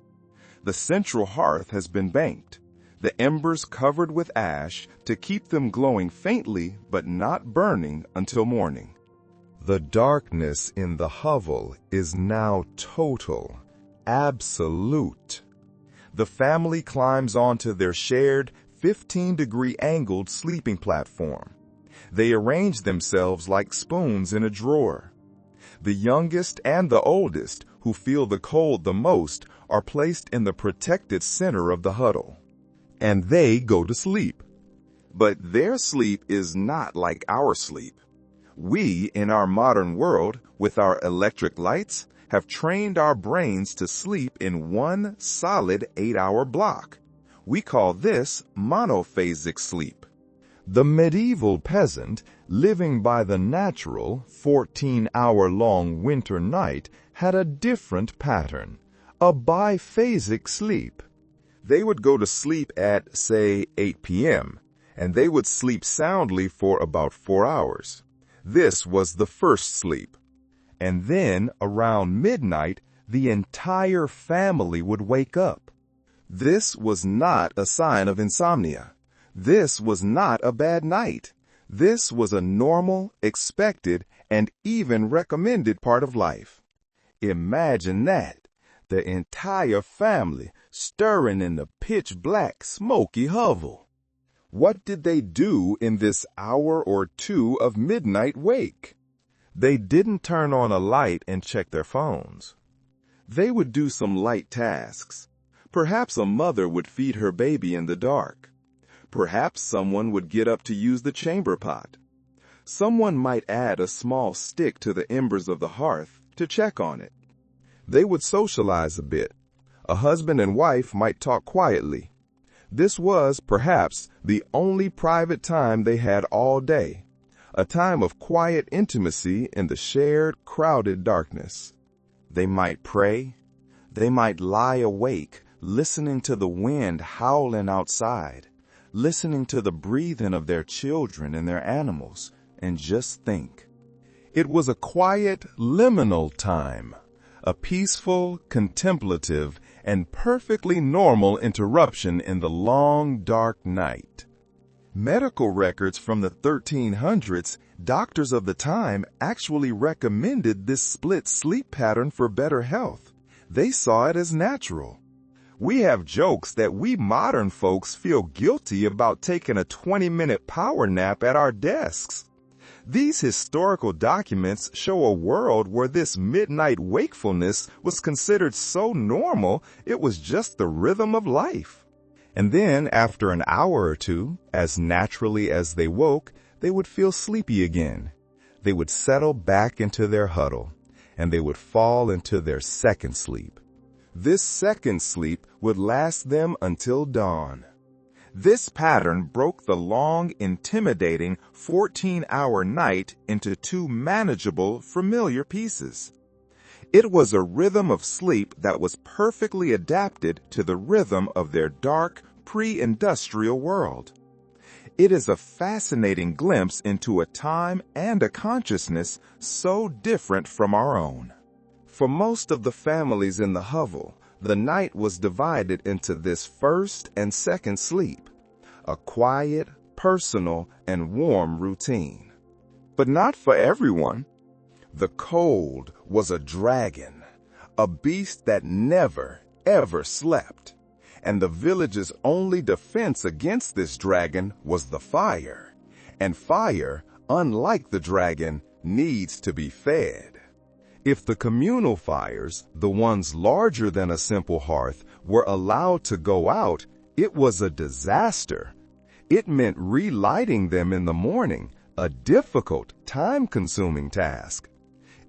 The central hearth has been banked, the embers covered with ash to keep them glowing faintly but not burning until morning. The darkness in the hovel is now total, absolute. The family climbs onto their shared 15-degree angled sleeping platform. They arrange themselves like spoons in a drawer. The youngest and the oldest, who feel the cold the most, are placed in the protected center of the huddle. And they go to sleep. But their sleep is not like our sleep. We, in our modern world, with our electric lights, have trained our brains to sleep in one solid 8-hour block. We call this monophasic sleep. The medieval peasant, living by the natural 14-hour-long winter night, had a different pattern, a biphasic sleep. They would go to sleep at, say, 8 p.m., and they would sleep soundly for about 4 hours. This was the first sleep. And then, around midnight, the entire family would wake up. This was not a sign of insomnia. This was not a bad night. This was a normal, expected, and even recommended part of life. Imagine that. The entire family stirring in the pitch-black, smoky hovel. What did they do in this hour or two of midnight wake? They didn't turn on a light and check their phones. They would do some light tasks. Perhaps a mother would feed her baby in the dark. Perhaps someone would get up to use the chamber pot. Someone might add a small stick to the embers of the hearth to check on it. They would socialize a bit. A husband and wife might talk quietly. This was, perhaps, the only private time they had all day, a time of quiet intimacy in the shared, crowded darkness. They might pray. They might lie awake, listening to the wind howling outside, listening to the breathing of their children and their animals, and just think. It was a quiet, liminal time, a peaceful, contemplative, and perfectly normal interruption in the long, dark night. Medical records from the 1300s, doctors of the time actually recommended this split sleep pattern for better health. They saw it as natural. We have jokes that we modern folks feel guilty about taking a 20-minute power nap at our desks. These historical documents show a world where this midnight wakefulness was considered so normal it was just the rhythm of life. And then, after an hour or two, as naturally as they woke, they would feel sleepy again. They would settle back into their huddle, and they would fall into their second sleep. This second sleep would last them until dawn. This pattern broke the long, intimidating 14-hour night into two manageable, familiar pieces. It was a rhythm of sleep that was perfectly adapted to the rhythm of their dark, pre-industrial world. It is a fascinating glimpse into a time and a consciousness so different from our own. For most of the families in the hovel, the night was divided into this first and second sleep, a quiet, personal, and warm routine. But not for everyone. The cold was a dragon, a beast that never, ever slept. And the village's only defense against this dragon was the fire. And fire, unlike the dragon, needs to be fed. If the communal fires, the ones larger than a simple hearth, were allowed to go out, it was a disaster. It meant relighting them in the morning, a difficult, time-consuming task.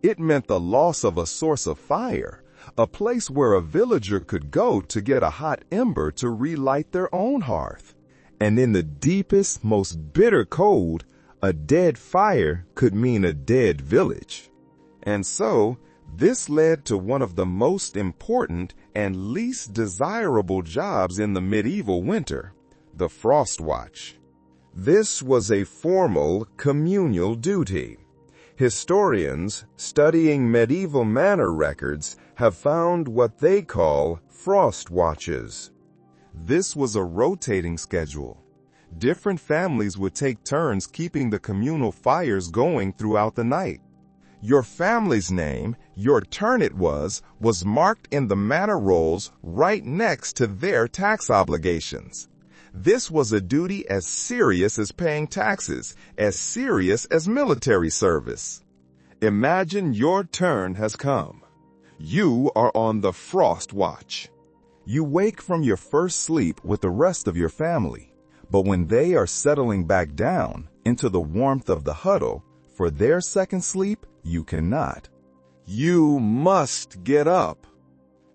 It meant the loss of a source of fire, a place where a villager could go to get a hot ember to relight their own hearth. And in the deepest, most bitter cold, a dead fire could mean a dead village. And so, this led to one of the most important and least desirable jobs in the medieval winter, the frost watch. This was a formal, communal duty. Historians studying medieval manor records have found what they call frost watches. This was a rotating schedule. Different families would take turns keeping the communal fires going throughout the night. Your family's name, your turn it was marked in the manor rolls right next to their tax obligations. This was a duty as serious as paying taxes, as serious as military service. Imagine your turn has come. You are on the frost watch. You wake from your first sleep with the rest of your family, but when they are settling back down into the warmth of the huddle, for their second sleep, you cannot. You must get up.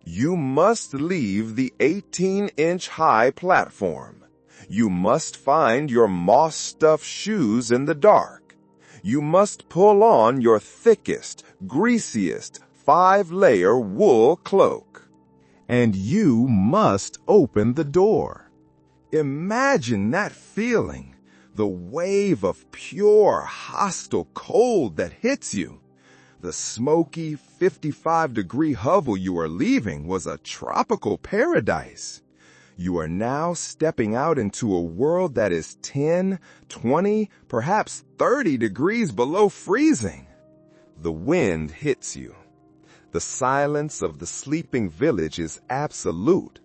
You must leave the 18-inch high platform. You must find your moss-stuffed shoes in the dark. You must pull on your thickest, greasiest, 5-layer wool cloak. And you must open the door. Imagine that feeling, the wave of pure, hostile cold that hits you. The smoky 55-degree hovel you are leaving was a tropical paradise. You are now stepping out into a world that is 10, 20, perhaps 30 degrees below freezing. The wind hits you. The silence of the sleeping village is absolute.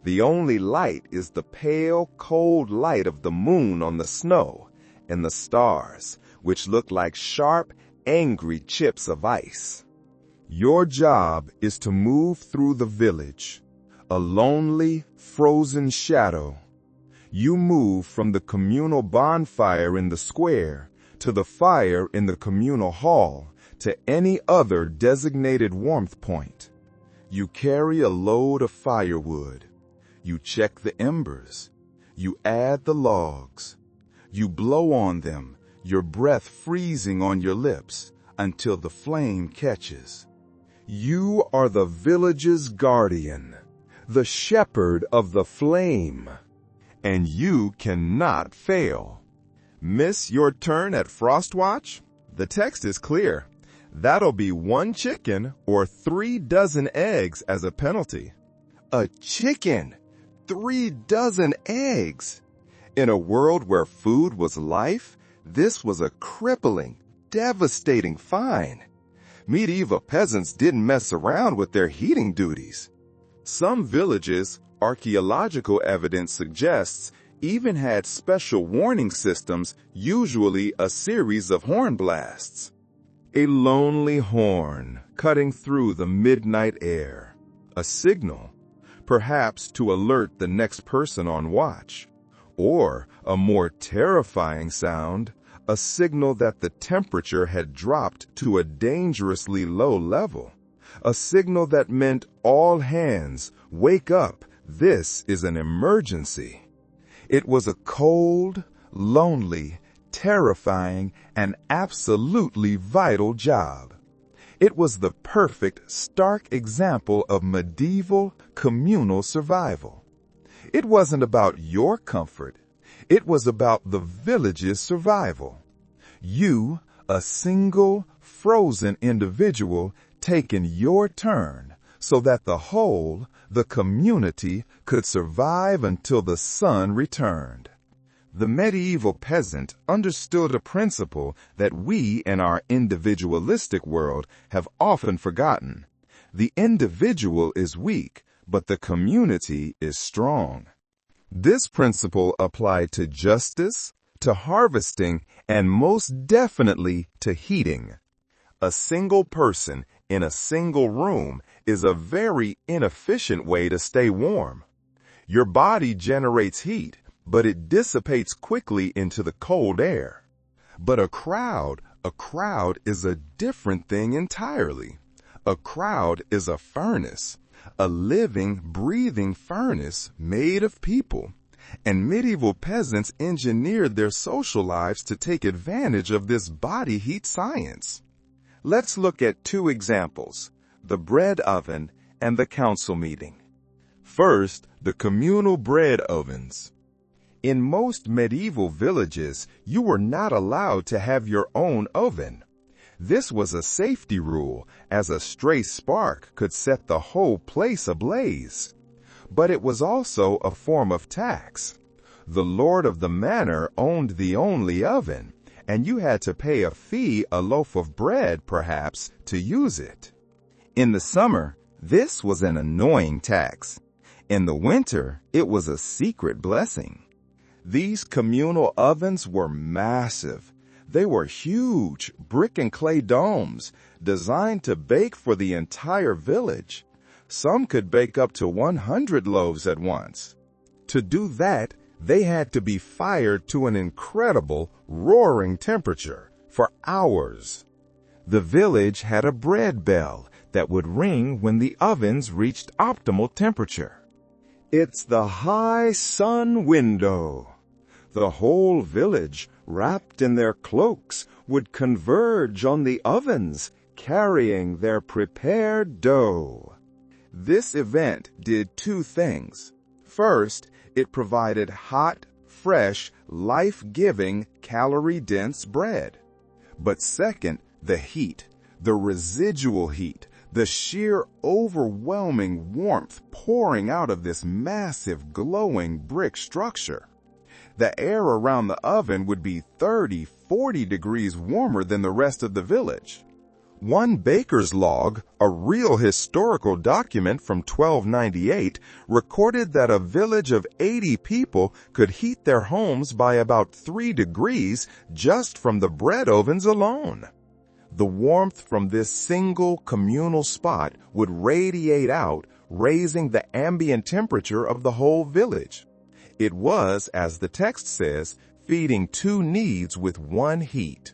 The only light is the pale, cold light of the moon on the snow and the stars, which look like sharp, angry chips of ice. Your job is to move through the village, a lonely, frozen shadow. You move from the communal bonfire in the square to the fire in the communal hall to any other designated warmth point. You carry a load of firewood. You check the embers. You add the logs. You blow on them, your breath freezing on your lips until the flame catches. You are the village's guardian, the shepherd of the flame, and you cannot fail. Miss your turn at Frostwatch? The text is clear. That'll be 1 chicken or 3 dozen eggs as a penalty. A chicken! 3 dozen eggs! In a world where food was life, this was a crippling, devastating fine. Medieval peasants didn't mess around with their heating duties. Some villages, archaeological evidence suggests, even had special warning systems, usually a series of horn blasts. A lonely horn cutting through the midnight air. A signal, perhaps to alert the next person on watch. Or, a more terrifying sound, a signal that the temperature had dropped to a dangerously low level. A signal that meant all hands, wake up, this is an emergency. It was a cold, lonely, terrifying, and absolutely vital job. It was the perfect, stark example of medieval communal survival. It wasn't about your comfort. It was about the village's survival. You, a single, frozen individual, taking your turn so that the whole, the community, could survive until the sun returned. The medieval peasant understood a principle that we in our individualistic world have often forgotten. The individual is weak, but the community is strong. This principle applied to justice, to harvesting, and most definitely to heating. A single person in a single room is a very inefficient way to stay warm. Your body generates heat, but it dissipates quickly into the cold air. But a crowd is a different thing entirely. A crowd is a furnace, a living, breathing furnace made of people. And medieval peasants engineered their social lives to take advantage of this body heat science. Let's look at 2 examples, the bread oven and the council meeting. First, the communal bread ovens. In most medieval villages, you were not allowed to have your own oven. This was a safety rule, as a stray spark could set the whole place ablaze. But it was also a form of tax. The lord of the manor owned the only oven, and you had to pay a fee, a loaf of bread perhaps, to use it. In the summer, this was an annoying tax. In the winter, it was a secret blessing. These communal ovens were massive. They were huge, brick and clay domes, designed to bake for the entire village. Some could bake up to 100 loaves at once. To do that, they had to be fired to an incredible, roaring temperature for hours. The village had a bread bell that would ring when the ovens reached optimal temperature. It's the high sun window. The whole village, wrapped in their cloaks, would converge on the ovens, carrying their prepared dough. This event did two things. First, it provided hot, fresh, life-giving, calorie-dense bread. But second, the heat, the residual heat, the sheer overwhelming warmth pouring out of this massive glowing brick structure. The air around the oven would be 30, 40 degrees warmer than the rest of the village. One baker's log, a real historical document from 1298, recorded that a village of 80 people could heat their homes by about 3 degrees just from the bread ovens alone. The warmth from this single communal spot would radiate out, raising the ambient temperature of the whole village. It was, as the text says, feeding two needs with one heat.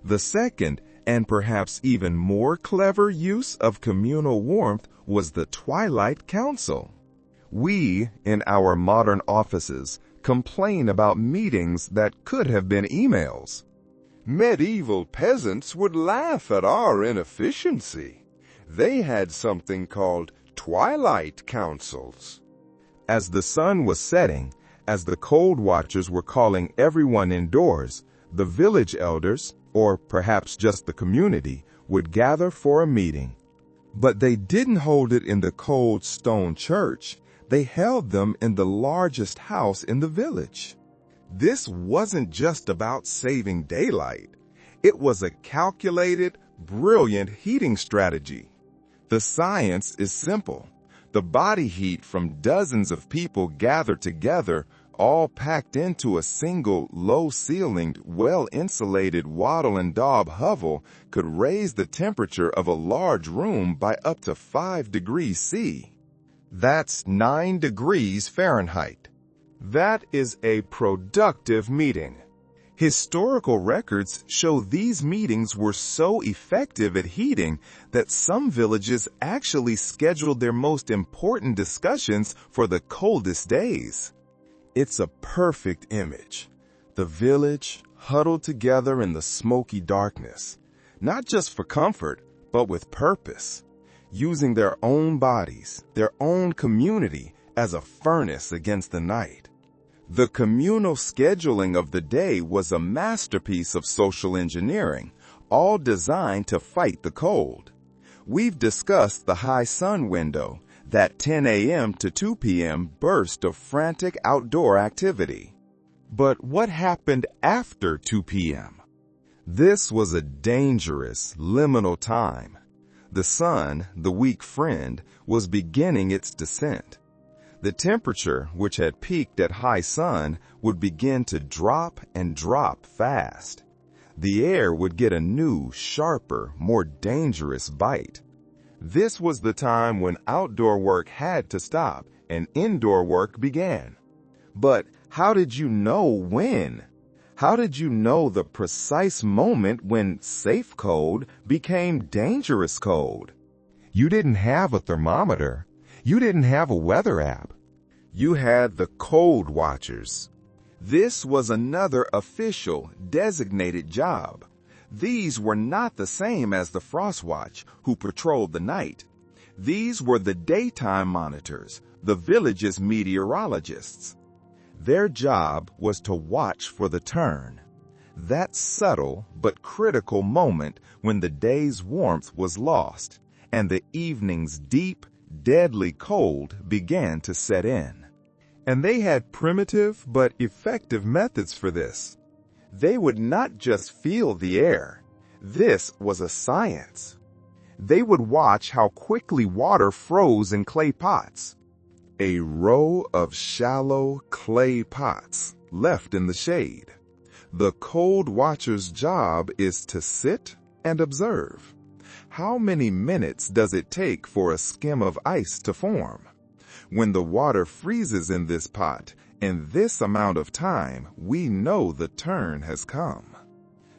The second, and perhaps even more clever use of communal warmth was the Twilight Council. We, in our modern offices, complain about meetings that could have been emails. Medieval peasants would laugh at our inefficiency. They had something called Twilight Councils. As the sun was setting, as the cold watchers were calling everyone indoors, the village elders, or perhaps just the community, would gather for a meeting. But they didn't hold it in the cold stone church. They held them in the largest house in the village. This wasn't just about saving daylight. It was a calculated, brilliant heating strategy. The science is simple. The body heat from dozens of people gathered together, all packed into a single low-ceilinged, well-insulated wattle and daub hovel, could raise the temperature of a large room by up to 5 degrees C. That's 9 degrees Fahrenheit. That is a productive meeting. Historical records show these meetings were so effective at heating that some villages actually scheduled their most important discussions for the coldest days. It's a perfect image. The village huddled together in the smoky darkness, not just for comfort, but with purpose, using their own bodies, their own community as a furnace against the night. The communal scheduling of the day was a masterpiece of social engineering, all designed to fight the cold. We've discussed the high sun window, that 10 a.m. to 2 p.m. burst of frantic outdoor activity. But what happened after 2 p.m.? This was a dangerous, liminal time. The sun, the weak friend, was beginning its descent. The temperature, which had peaked at high sun, would begin to drop and drop fast. The air would get a new, sharper, more dangerous bite. This was the time when outdoor work had to stop and indoor work began. But how did you know when? How did you know the precise moment when safe cold became dangerous cold? You didn't have a thermometer. You didn't have a weather app. You had the cold watchers. This was another official, designated job. These were not the same as the frost watch, who patrolled the night. These were the daytime monitors, the village's meteorologists. Their job was to watch for the turn, that subtle but critical moment when the day's warmth was lost and the evening's deep, deadly cold began to set in. And they had primitive but effective methods for this. They would not just feel the air. This was a science. They would watch how quickly water froze in clay pots. A row of shallow clay pots left in the shade. The cold watcher's job is to sit and observe. How many minutes does it take for a skim of ice to form? When the water freezes in this pot, in this amount of time, we know the turn has come.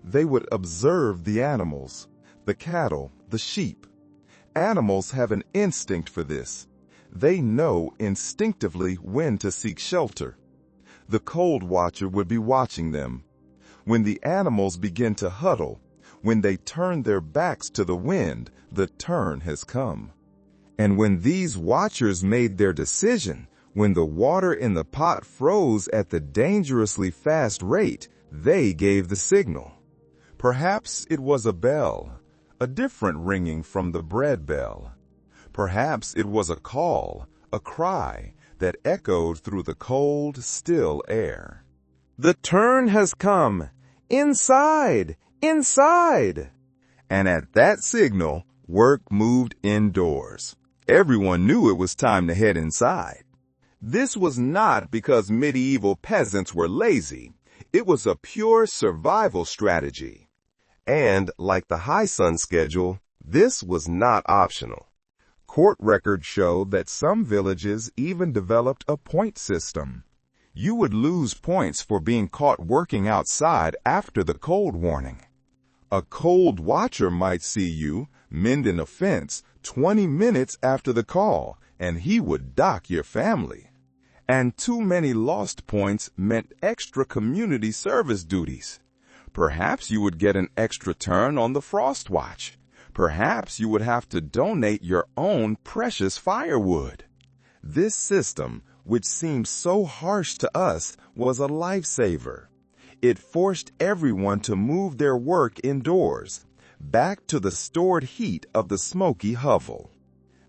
They would observe the animals, the cattle, the sheep. Animals have an instinct for this. They know instinctively when to seek shelter. The cold watcher would be watching them. When the animals begin to huddle, when they turn their backs to the wind, the turn has come. And when these watchers made their decision, when the water in the pot froze at the dangerously fast rate, they gave the signal. Perhaps it was a bell, a different ringing from the bread bell. Perhaps it was a call, a cry that echoed through the cold, still air. The turn has come! Inside! Inside! And at that signal, work moved indoors. Everyone knew it was time to head inside. This was not because medieval peasants were lazy. It was a pure survival strategy. And, like the high sun schedule, this was not optional. Court records show that some villages even developed a point system. You would lose points for being caught working outside after the cold warning. A cold watcher might see you mending a fence 20 minutes after the call, and he would dock your family. And too many lost points meant extra community service duties. Perhaps you would get an extra turn on the frost watch. Perhaps you would have to donate your own precious firewood. This system, which seems so harsh to us, was a lifesaver. It forced everyone to move their work indoors, back to the stored heat of the smoky hovel.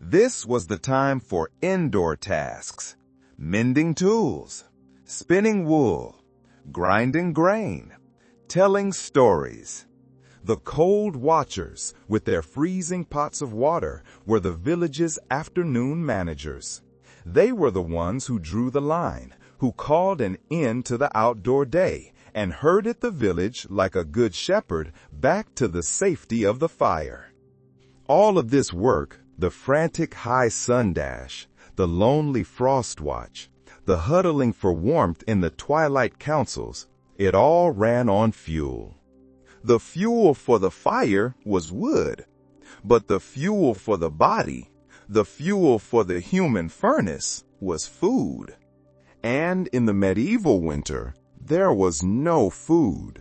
This was the time for indoor tasks: mending tools, spinning wool, grinding grain, telling stories. The cold watchers, with their freezing pots of water, were the village's afternoon managers. They were the ones who drew the line, who called an end to the outdoor day, and herded the village like a good shepherd back to the safety of the fire. All of this work, the frantic high sun dash, the lonely frost watch, the huddling for warmth in the twilight councils, it all ran on fuel. The fuel for the fire was wood, but the fuel for the body, the fuel for the human furnace, was food. And in the medieval winter, there was no food.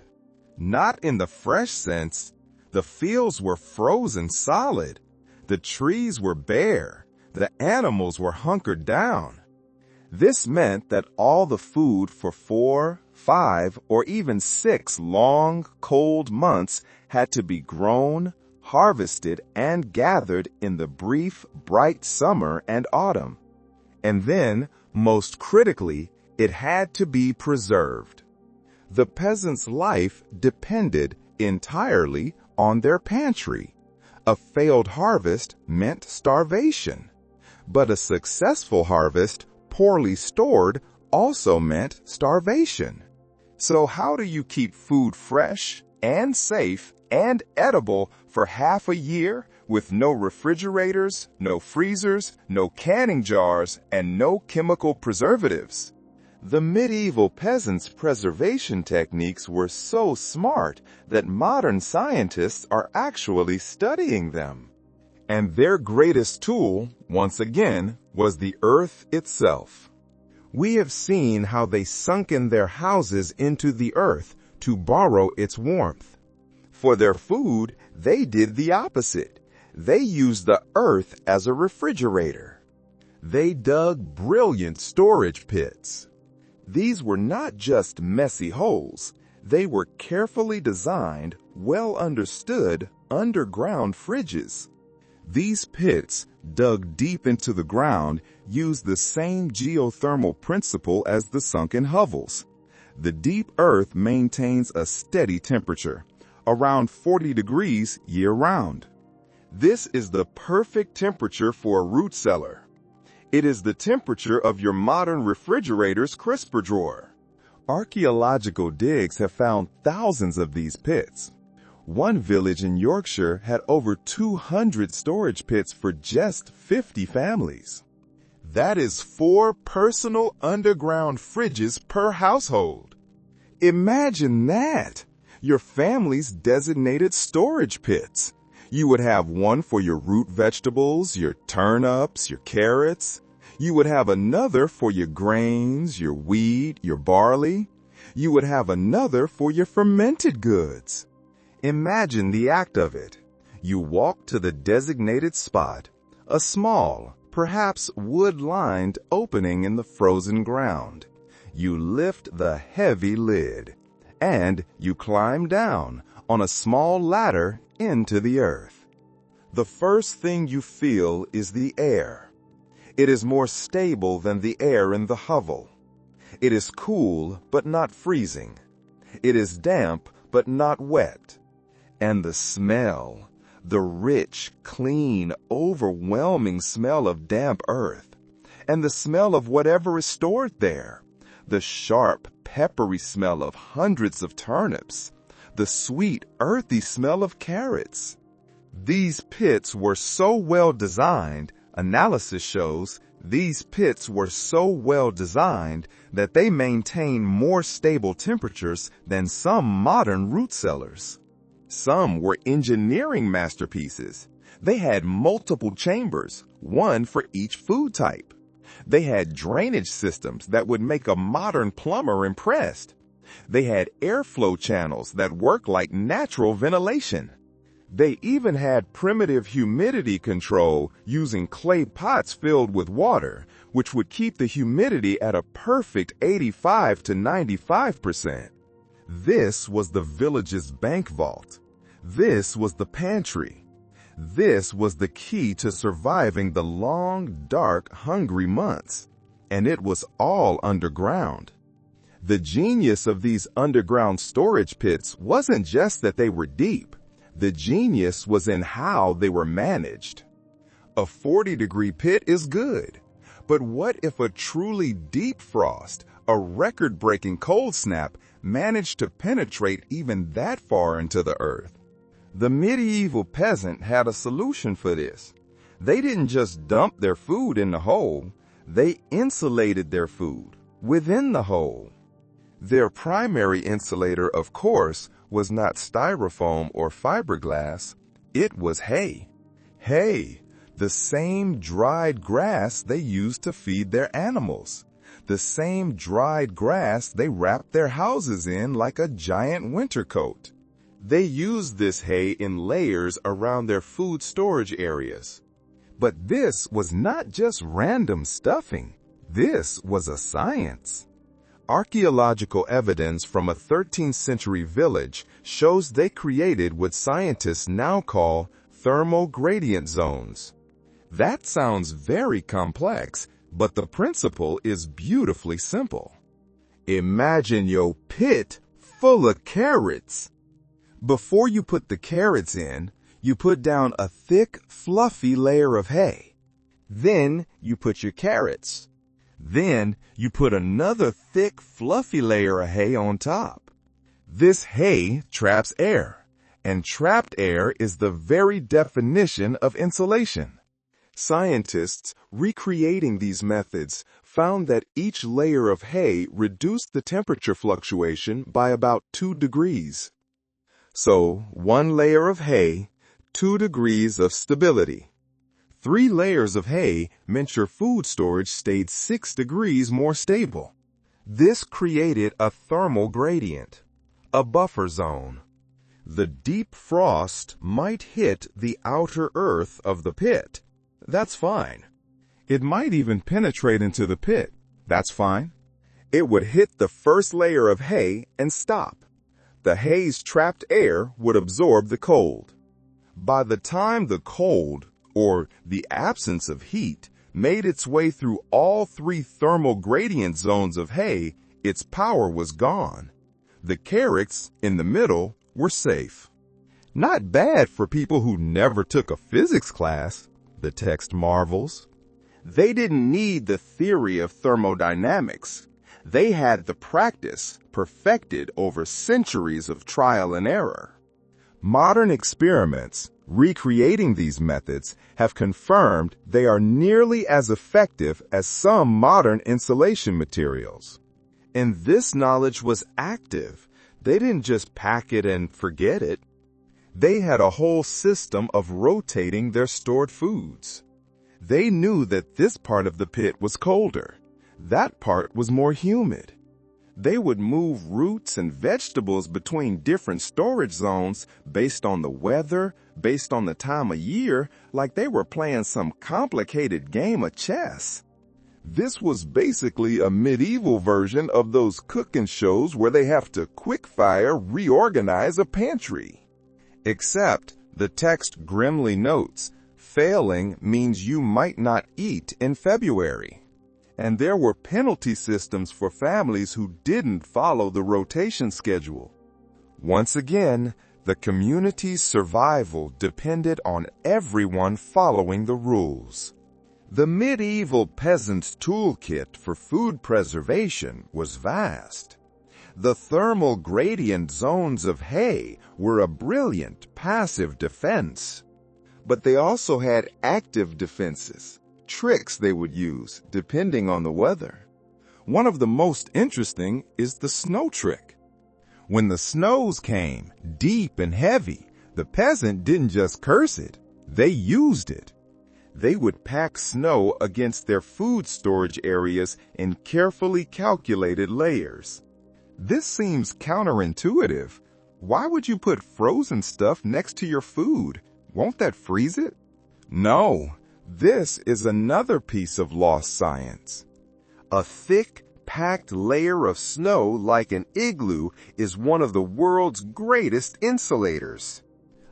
Not in the fresh sense. The fields were frozen solid. The trees were bare. The animals were hunkered down. This meant that all the food for 4, 5, or even 6 long, cold months had to be grown, harvested, and gathered in the brief, bright summer and autumn. And then, most critically, it had to be preserved. The peasant's life depended entirely on their pantry. A failed harvest meant starvation. But a successful harvest, poorly stored, also meant starvation. So how do you keep food fresh and safe and edible for half a year with no refrigerators, no freezers, no canning jars, and no chemical preservatives? The medieval peasants' preservation techniques were so smart that modern scientists are actually studying them. And their greatest tool, once again, was the earth itself. We have seen how they sunk in their houses into the earth to borrow its warmth. For their food, they did the opposite. They used the earth as a refrigerator. They dug brilliant storage pits. These were not just messy holes. They were carefully designed, well understood, underground fridges. These pits, dug deep into the ground, used the same geothermal principle as the sunken hovels. The deep earth maintains a steady temperature, around 40 degrees year-round. This is the perfect temperature for a root cellar. It is the temperature of your modern refrigerator's crisper drawer. Archaeological digs have found thousands of these pits. One village in Yorkshire had over 200 storage pits for just 50 families. That is 4 personal underground fridges per household. Imagine that! Your family's designated storage pits. You would have one for your root vegetables, your turnips, your carrots. You would have another for your grains, your wheat, your barley. You would have another for your fermented goods. Imagine the act of it. You walk to the designated spot, a small, perhaps wood-lined opening in the frozen ground. You lift the heavy lid, and you climb down on a small ladder into the earth. The first thing you feel is the air. It is more stable than the air in the hovel. It is cool but not freezing. It is damp but not wet. And the smell, the rich, clean, overwhelming smell of damp earth, and the smell of whatever is stored there, the sharp, peppery smell of hundreds of turnips, the sweet, earthy smell of carrots. These pits were so well designed, analysis shows these pits were so well designed that they maintain more stable temperatures than some modern root cellars. Some were engineering masterpieces. They had multiple chambers, one for each food type. They had drainage systems that would make a modern plumber impressed. They had airflow channels that worked like natural ventilation. They even had primitive humidity control using clay pots filled with water, which would keep the humidity at a perfect 85 to 95%. This was the village's bank vault. This was the pantry. This was the key to surviving the long, dark, hungry months. And it was all underground. The genius of these underground storage pits wasn't just that they were deep. The genius was in how they were managed. A 40-degree pit is good, but what if a truly deep frost, a record-breaking cold snap, managed to penetrate even that far into the earth? The medieval peasant had a solution for this. They didn't just dump their food in the hole, they insulated their food within the hole. Their primary insulator, of course, was not styrofoam or fiberglass, it was hay. Hay, the same dried grass they used to feed their animals. The same dried grass they wrapped their houses in like a giant winter coat. They used this hay in layers around their food storage areas. But this was not just random stuffing. This was a science. Archaeological evidence from a 13th century village shows they created what scientists now call thermal gradient zones. That sounds very complex, but the principle is beautifully simple. Imagine your pit full of carrots. Before you put the carrots in, you put down a thick, fluffy layer of hay. Then you put your carrots. Then you put another thick, fluffy layer of hay on top. This hay traps air, and trapped air is the very definition of insulation. Scientists, recreating these methods, found that each layer of hay reduced the temperature fluctuation by about 2 degrees. So, 1 layer of hay, 2 degrees of stability. 3 layers of hay meant your food storage stayed 6 degrees more stable. This created a thermal gradient, a buffer zone. The deep frost might hit the outer earth of the pit. That's fine. It might even penetrate into the pit. That's fine. It would hit the first layer of hay and stop. The hay's trapped air would absorb the cold. By the time the cold, or the absence of heat, made its way through all 3 thermal gradient zones of hay, its power was gone. The carrots in the middle were safe. Not bad for people who never took a physics class, the text marvels. They didn't need the theory of thermodynamics. They had the practice perfected over centuries of trial and error. Modern experiments recreating these methods have confirmed they are nearly as effective as some modern insulation materials. And this knowledge was active. They didn't just pack it and forget it. They had a whole system of rotating their stored foods. They knew that this part of the pit was colder. That part was more humid. They would move roots and vegetables between different storage zones based on the weather, based on the time of year, like they were playing some complicated game of chess. This was basically a medieval version of those cooking shows where they have to quick-fire reorganize a pantry. Except, the text grimly notes, failing means you might not eat in February. And there were penalty systems for families who didn't follow the rotation schedule. Once again, the community's survival depended on everyone following the rules. The medieval peasant's toolkit for food preservation was vast. The thermal gradient zones of hay were a brilliant passive defense. But they also had active defenses, tricks they would use depending on the weather. One of the most interesting is the snow trick. When the snows came, deep and heavy, the peasant didn't just curse it, they used it. They would pack snow against their food storage areas in carefully calculated layers. This seems counterintuitive. Why would you put frozen stuff next to your food? Won't that freeze it? No, this is another piece of lost science. A thick, packed layer of snow like an igloo is one of the world's greatest insulators.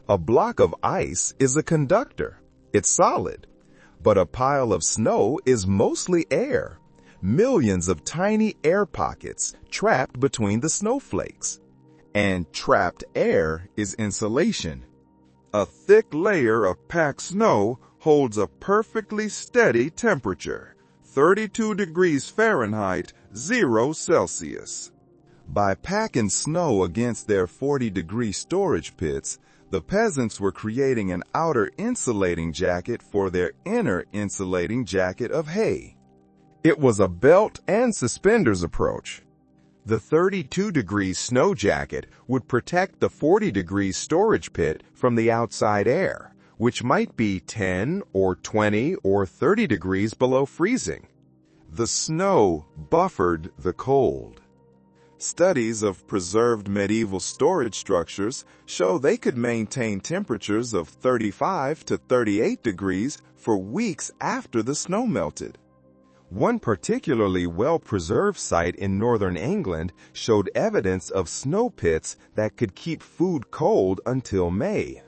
A block of ice is a conductor. It's solid. But a pile of snow is mostly air. Millions of tiny air pockets trapped between the snowflakes. And trapped air is insulation. A thick layer of packed snow holds a perfectly steady temperature, 32 degrees Fahrenheit, 0 Celsius. By packing snow against their 40-degree storage pits, the peasants were creating an outer insulating jacket for their inner insulating jacket of hay. It was a belt and suspenders approach. The 32-degree snow jacket would protect the 40-degree storage pit from the outside air, which might be 10 or 20 or 30 degrees below freezing. The snow buffered the cold. Studies of preserved medieval storage structures show they could maintain temperatures of 35 to 38 degrees for weeks after the snow melted. One particularly well-preserved site in northern England showed evidence of snow pits that could keep food cold until May.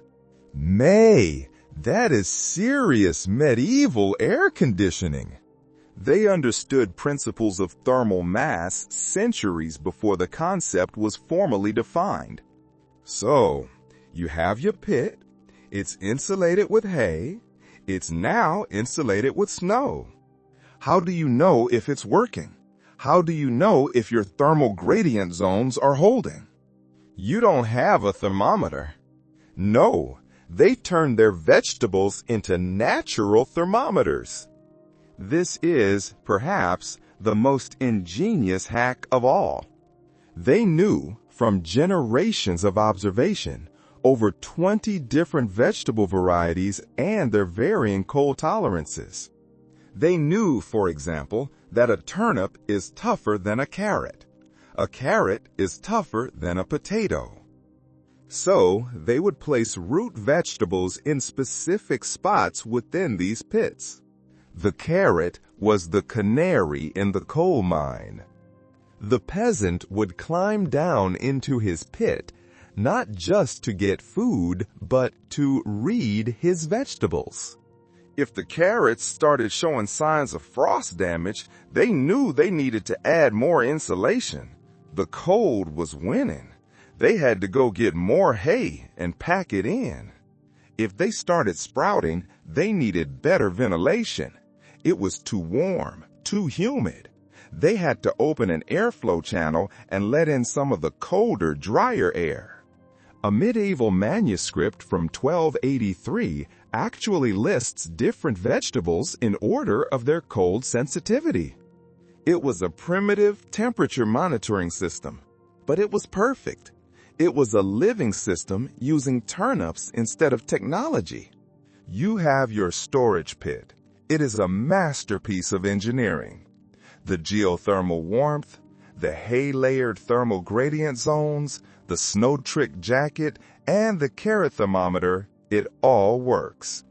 May! That is serious medieval air conditioning. They understood principles of thermal mass centuries before the concept was formally defined. So, you have your pit, it's insulated with hay, it's now insulated with snow. How do you know if it's working? How do you know if your thermal gradient zones are holding? You don't have a thermometer. No, they turned their vegetables into natural thermometers. This is, perhaps, the most ingenious hack of all. They knew, from generations of observation, over 20 different vegetable varieties and their varying cold tolerances. They knew, for example, that a turnip is tougher than a carrot. A carrot is tougher than a potato. So, they would place root vegetables in specific spots within these pits. The carrot was the canary in the coal mine. The peasant would climb down into his pit, not just to get food, but to read his vegetables. If the carrots started showing signs of frost damage, they knew they needed to add more insulation. The cold was winning. They had to go get more hay and pack it in. If they started sprouting, they needed better ventilation. It was too warm, too humid. They had to open an airflow channel and let in some of the colder, drier air. A medieval manuscript from 1283 actually lists different vegetables in order of their cold sensitivity. It was a primitive temperature monitoring system, but it was perfect. It was a living system using turnips instead of technology. You have your storage pit. It is a masterpiece of engineering. The geothermal warmth, the hay-layered thermal gradient zones, the snow-trick jacket, and the carrot thermometer, it all works.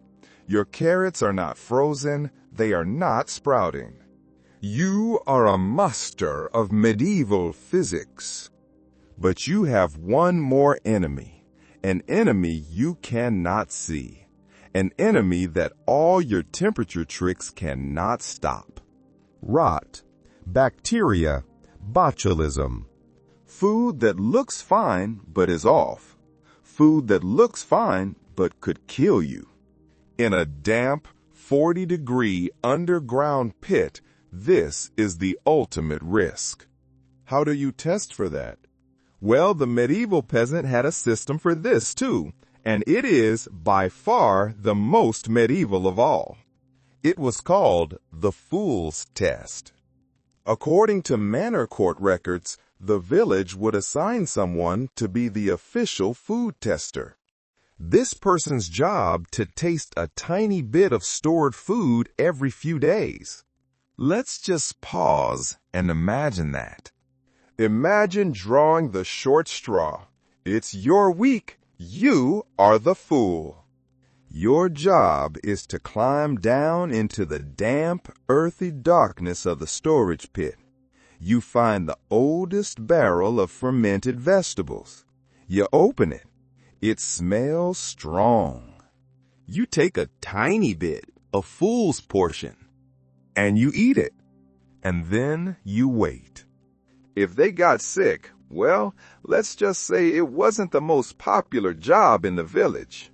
Your carrots are not frozen, they are not sprouting. You are a master of medieval physics. But you have one more enemy, an enemy you cannot see, an enemy that all your temperature tricks cannot stop. Rot, bacteria, botulism. Food that looks fine but is off. Food that looks fine but could kill you. In a damp, 40-degree underground pit, this is the ultimate risk. How do you test for that? Well, the medieval peasant had a system for this too, and it is by far the most medieval of all. It was called the Fool's Test. According to manor court records, the village would assign someone to be the official food tester. This person's job to taste a tiny bit of stored food every few days. Let's just pause and imagine that. Imagine drawing the short straw. It's your week. You are the fool. Your job is to climb down into the damp, earthy darkness of the storage pit. You find the oldest barrel of fermented vegetables. You open it. It smells strong. You take a tiny bit, a fool's portion, and you eat it. And then you wait. If they got sick, well, let's just say it wasn't the most popular job in the village.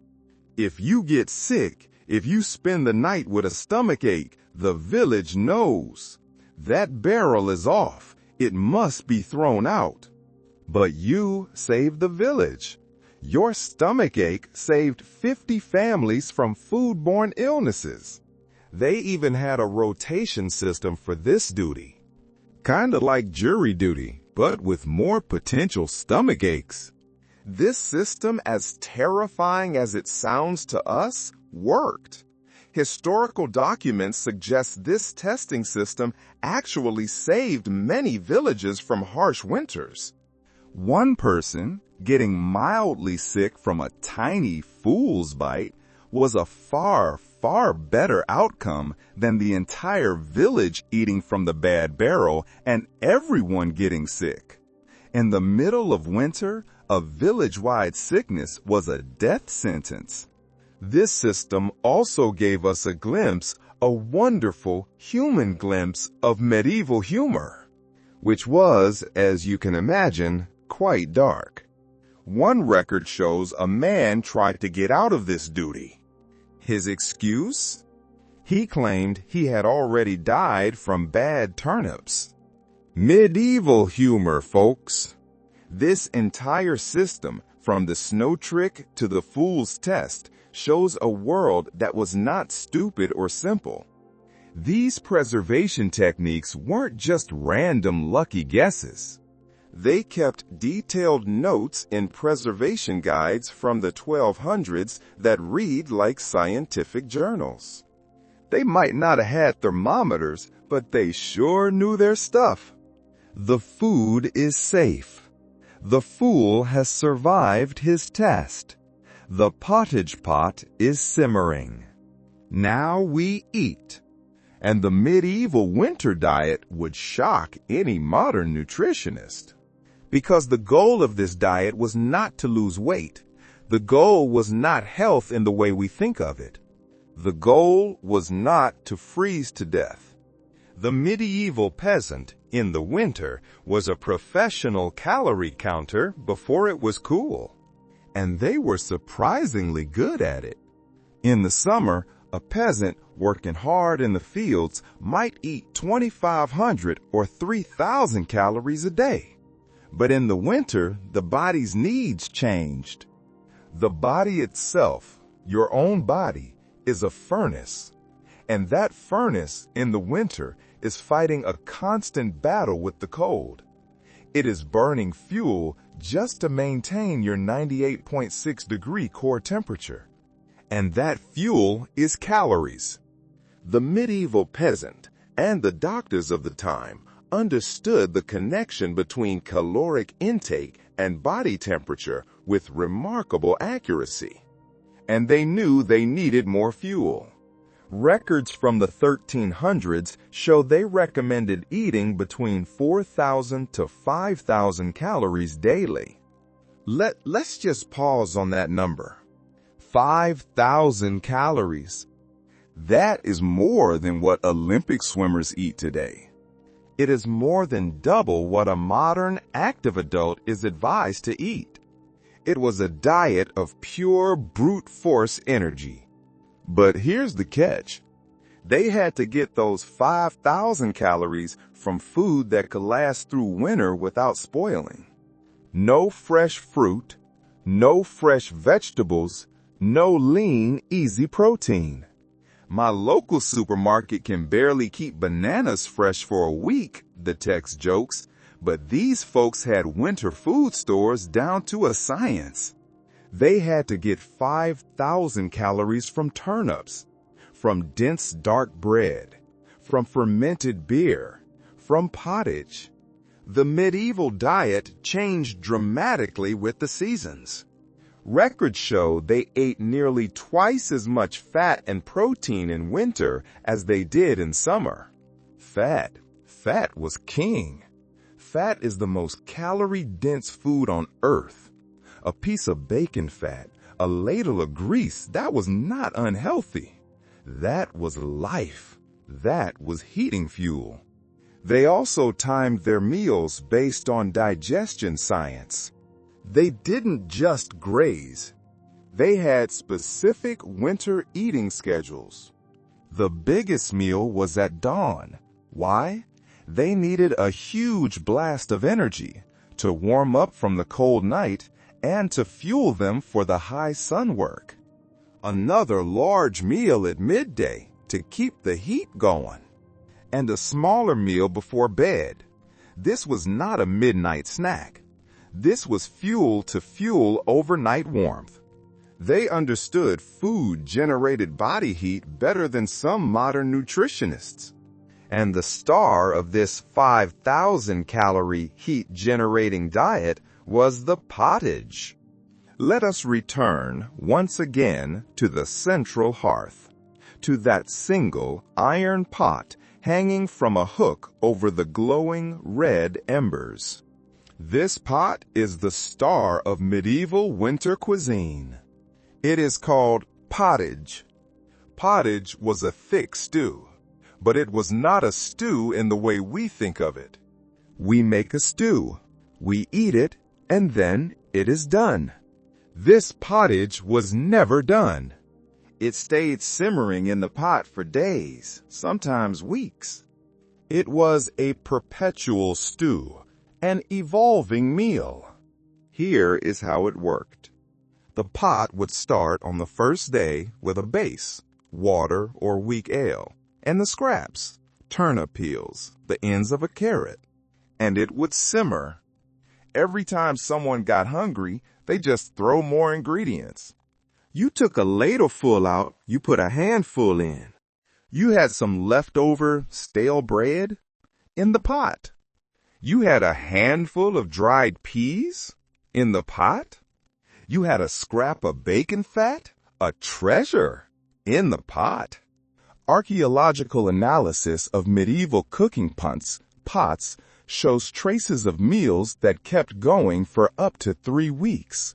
If you get sick, if you spend the night with a stomach ache, the village knows. That barrel is off. It must be thrown out. But you saved the village. Your stomach ache saved 50 families from foodborne illnesses. They even had a rotation system for this duty. Kinda like jury duty, but with more potential stomach aches. This system, as terrifying as it sounds to us, worked. Historical documents suggest this testing system actually saved many villages from harsh winters. One person, getting mildly sick from a tiny fool's bite, was a far better outcome than the entire village eating from the bad barrel and everyone getting sick. In the middle of winter, a village-wide sickness was a death sentence. This system also gave us a glimpse, a wonderful human glimpse of medieval humor, which was, as you can imagine, quite dark. One record shows a man tried to get out of this duty. His excuse? He claimed he had already died from bad turnips. Medieval humor, folks. This entire system, from the snow trick to the fool's test, shows a world that was not stupid or simple. These preservation techniques weren't just random lucky guesses. They kept detailed notes in preservation guides from the 1200s that read like scientific journals. They might not have had thermometers, but they sure knew their stuff. The food is safe. The fool has survived his test. The pottage pot is simmering. Now we eat. And the medieval winter diet would shock any modern nutritionist. Because the goal of this diet was not to lose weight. The goal was not health in the way we think of it. The goal was not to freeze to death. The medieval peasant, in the winter, was a professional calorie counter before it was cool. And they were surprisingly good at it. In the summer, a peasant working hard in the fields might eat 2,500 or 3,000 calories a day. But in the winter, the body's needs changed. The body itself, your own body, is a furnace. And that furnace, in the winter, is fighting a constant battle with the cold. It is burning fuel just to maintain your 98.6-degree core temperature. And that fuel is calories. The medieval peasant and the doctors of the time understood the connection between caloric intake and body temperature with remarkable accuracy. And they knew they needed more fuel. Records from the 1300s show they recommended eating between 4,000 to 5,000 calories daily. Let's just pause on that number. 5,000 calories. That is more than what Olympic swimmers eat today. It is more than double what a modern active adult is advised to eat. It was a diet of pure brute force energy. But here's the catch. They had to get those 5,000 calories from food that could last through winter without spoiling. No fresh fruit, no fresh vegetables, no lean, easy protein. My local supermarket can barely keep bananas fresh for a week, the text jokes, but these folks had winter food stores down to a science. They had to get 5,000 calories from turnips, from dense dark bread, from fermented beer, from pottage. The medieval diet changed dramatically with the seasons. Records show they ate nearly twice as much fat and protein in winter as they did in summer. Fat was king. Fat is the most calorie-dense food on earth. A piece of bacon fat, a ladle of grease, that was not unhealthy. That was life. That was heating fuel. They also timed their meals based on digestion science. They didn't just graze. They had specific winter eating schedules. The biggest meal was at dawn. Why? They needed a huge blast of energy to warm up from the cold night and to fuel them for the high sun work. Another large meal at midday to keep the heat going. And a smaller meal before bed. This was not a midnight snack. This was fuel to fuel overnight warmth. They understood food generated body heat better than some modern nutritionists. And the star of this 5,000 calorie heat generating diet was the pottage. Let us return once again to the central hearth, to that single iron pot hanging from a hook over the glowing red embers. This pot is the star of medieval winter cuisine. It is called pottage. Pottage was a thick stew, but it was not a stew in the way we think of it. We make a stew, we eat it, and then it is done. This pottage was never done. It stayed simmering in the pot for days, sometimes weeks. It was a perpetual stew, an evolving meal. Here is how it worked. The pot would start on the first day with a base, water or weak ale, and the scraps, turnip peels, the ends of a carrot, and it would simmer. Every time someone got hungry, they just throw more ingredients. You took a ladleful out, you put a handful in. You had some leftover stale bread in the pot. You had a handful of dried peas in the pot. You had a scrap of bacon fat, a treasure, in the pot. Archaeological analysis of medieval cooking pots shows traces of meals that kept going for up to 3 weeks.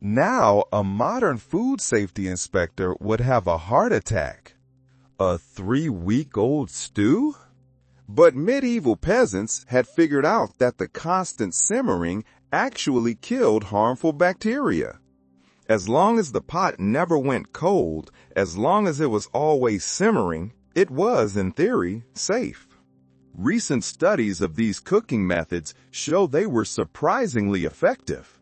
Now, a modern food safety inspector would have a heart attack. A 3-week-old stew? But medieval peasants had figured out that the constant simmering actually killed harmful bacteria. As long as the pot never went cold, as long as it was always simmering, it was, in theory, safe. Recent studies of these cooking methods show they were surprisingly effective.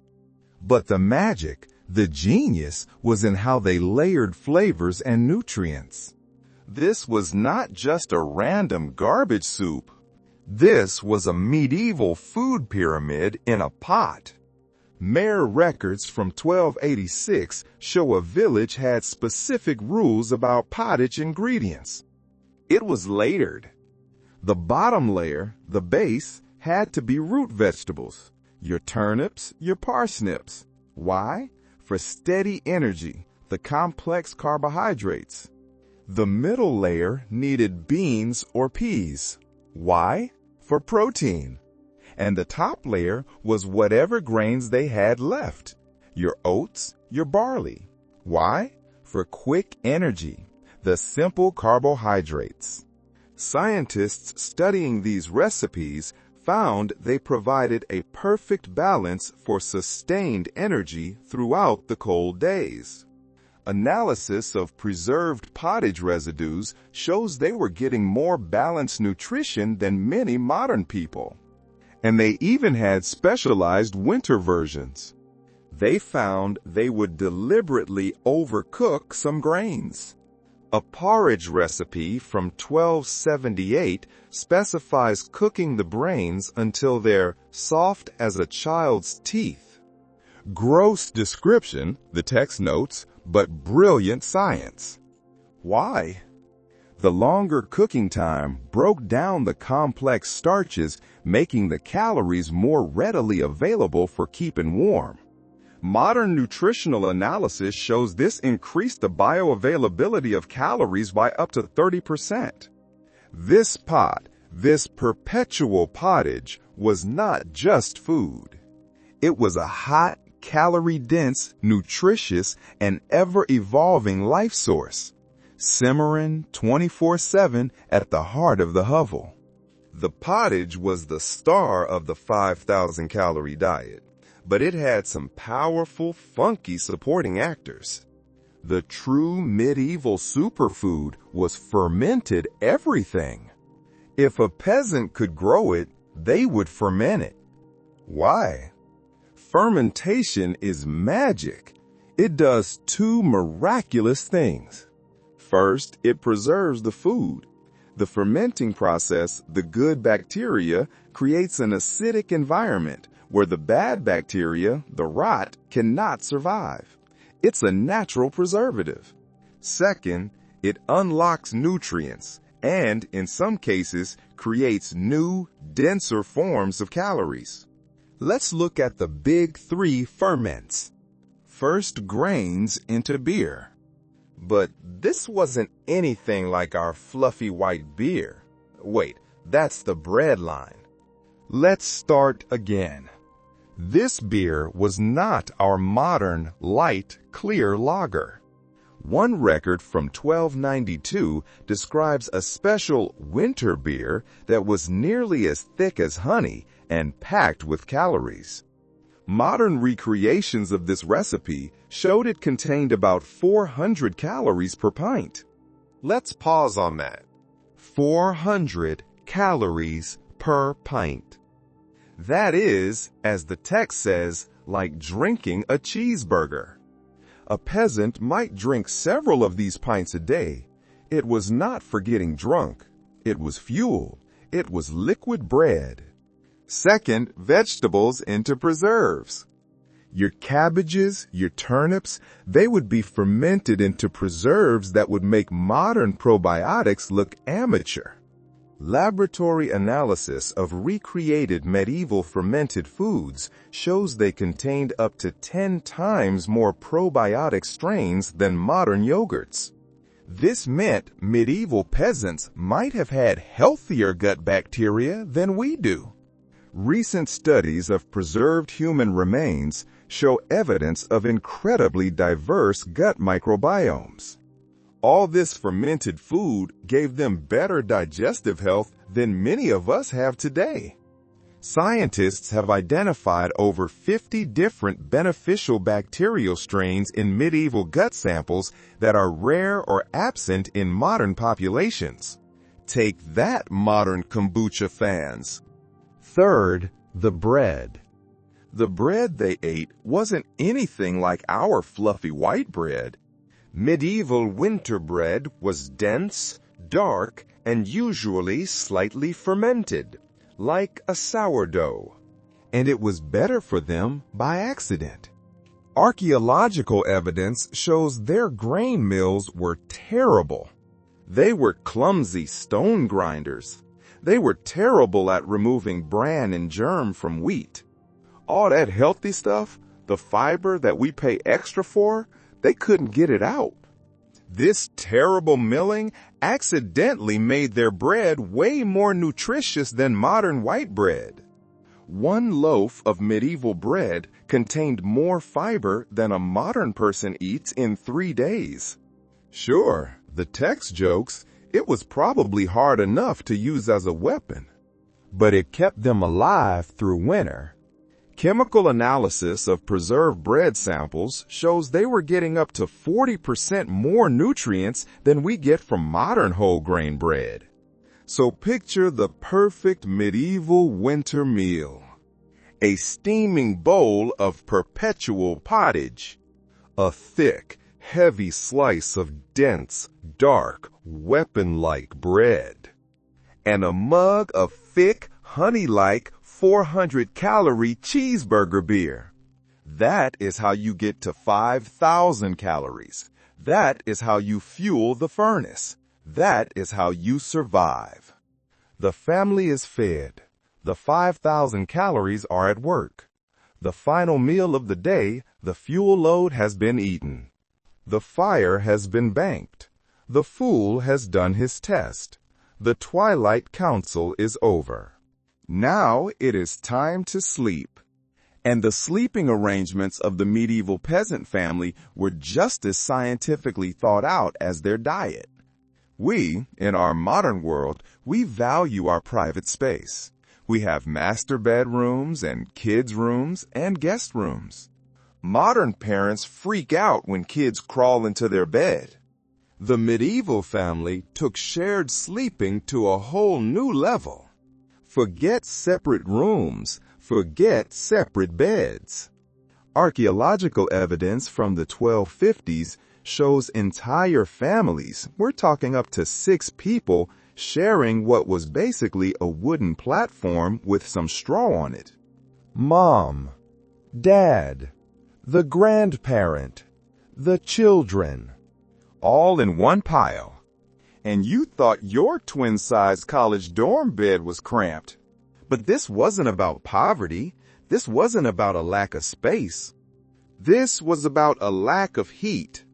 But the magic, the genius, was in how they layered flavors and nutrients. This was not just a random garbage soup. This was a medieval food pyramid in a pot. Mayor records from 1286 show a village had specific rules about pottage ingredients. It was layered. The bottom layer, the base, had to be root vegetables. Your turnips, your parsnips. Why? For steady energy, the complex carbohydrates. The middle layer needed beans or peas. Why? For protein. And the top layer was whatever grains they had left. Your oats, your barley. Why? For quick energy, the simple carbohydrates. Scientists studying these recipes found they provided a perfect balance for sustained energy throughout the cold days. Analysis of preserved pottage residues shows they were getting more balanced nutrition than many modern people. And they even had specialized winter versions. They found they would deliberately overcook some grains. A porridge recipe from 1278 specifies cooking the brains until they're soft as a child's teeth. Gross description, the text notes, but brilliant science. Why? The longer cooking time broke down the complex starches, making the calories more readily available for keeping warm. Modern nutritional analysis shows this increased the bioavailability of calories by up to 30%. This pot, this perpetual pottage, was not just food. It was a hot, calorie-dense, nutritious, and ever-evolving life source, simmering 24/7 at the heart of the hovel. The pottage was the star of the 5,000-calorie diet, but it had some powerful, funky supporting actors. The true medieval superfood was fermented everything. If a peasant could grow it, they would ferment it. Why? Fermentation is magic. It does two miraculous things. First, it preserves the food. The fermenting process, the good bacteria, creates an acidic environment where the bad bacteria, the rot, cannot survive. It's a natural preservative. Second, it unlocks nutrients and, in some cases, creates new, denser forms of calories. Let's look at the big three ferments. First, grains into beer. But this wasn't anything like our fluffy white beer. Wait, that's the bread line. Let's start again. This beer was not our modern, light, clear lager. One record from 1292 describes a special winter beer that was nearly as thick as honey and packed with calories. Modern recreations of this recipe showed it contained about 400 calories per pint. Let's pause on that. 400 calories per pint. That is, as the text says, like drinking a cheeseburger. A peasant might drink several of these pints a day. It was not for getting drunk. It was fuel. It was liquid bread. Second, vegetables into preserves. Your cabbages, your turnips, they would be fermented into preserves that would make modern probiotics look amateur. Laboratory analysis of recreated medieval fermented foods shows they contained up to 10 times more probiotic strains than modern yogurts. This meant medieval peasants might have had healthier gut bacteria than we do. Recent studies of preserved human remains show evidence of incredibly diverse gut microbiomes. All this fermented food gave them better digestive health than many of us have today. Scientists have identified over 50 different beneficial bacterial strains in medieval gut samples that are rare or absent in modern populations. Take that, modern kombucha fans. Third, the bread. The bread they ate wasn't anything like our fluffy white bread. Medieval winter bread was dense, dark, and usually slightly fermented. like a sourdough, and it was better for them by accident. Archaeological evidence shows their grain mills were terrible. They were clumsy stone grinders. They were terrible at removing bran and germ from wheat. All that healthy stuff, the fiber that we pay extra for, they couldn't get it out. This terrible milling accidentally made their bread way more nutritious than modern white bread. One loaf of medieval bread contained more fiber than a modern person eats in 3 days. Sure, the text jokes, it was probably hard enough to use as a weapon, but it kept them alive through winter. Chemical analysis of preserved bread samples shows they were getting up to 40% more nutrients than we get from modern whole grain bread. So picture the perfect medieval winter meal. A steaming bowl of perpetual pottage. A thick, heavy slice of dense, dark, weapon-like bread. And a mug of thick, honey-like, 400-calorie cheeseburger beer. That is how you get to 5,000 calories. That is how you fuel the furnace. That is how you survive. The family is fed. The 5,000 calories are at work. The final meal of the day, the fuel load has been eaten. The fire has been banked. The fool has done his test. The twilight council is over. Now it is time to sleep. And the sleeping arrangements of the medieval peasant family were just as scientifically thought out as their diet. We, in our modern world, we value our private space. We have master bedrooms and kids' rooms and guest rooms. Modern parents freak out when kids crawl into their bed. The medieval family took shared sleeping to a whole new level. Forget separate rooms. Forget separate beds. Archaeological evidence from the 1250s shows entire families, we're talking up to 6 people, sharing what was basically a wooden platform with some straw on it. Mom, Dad, the grandparent, the children, all in one pile. And you thought your twin-sized college dorm bed was cramped. But this wasn't about poverty. This wasn't about a lack of space. This was about a lack of heat.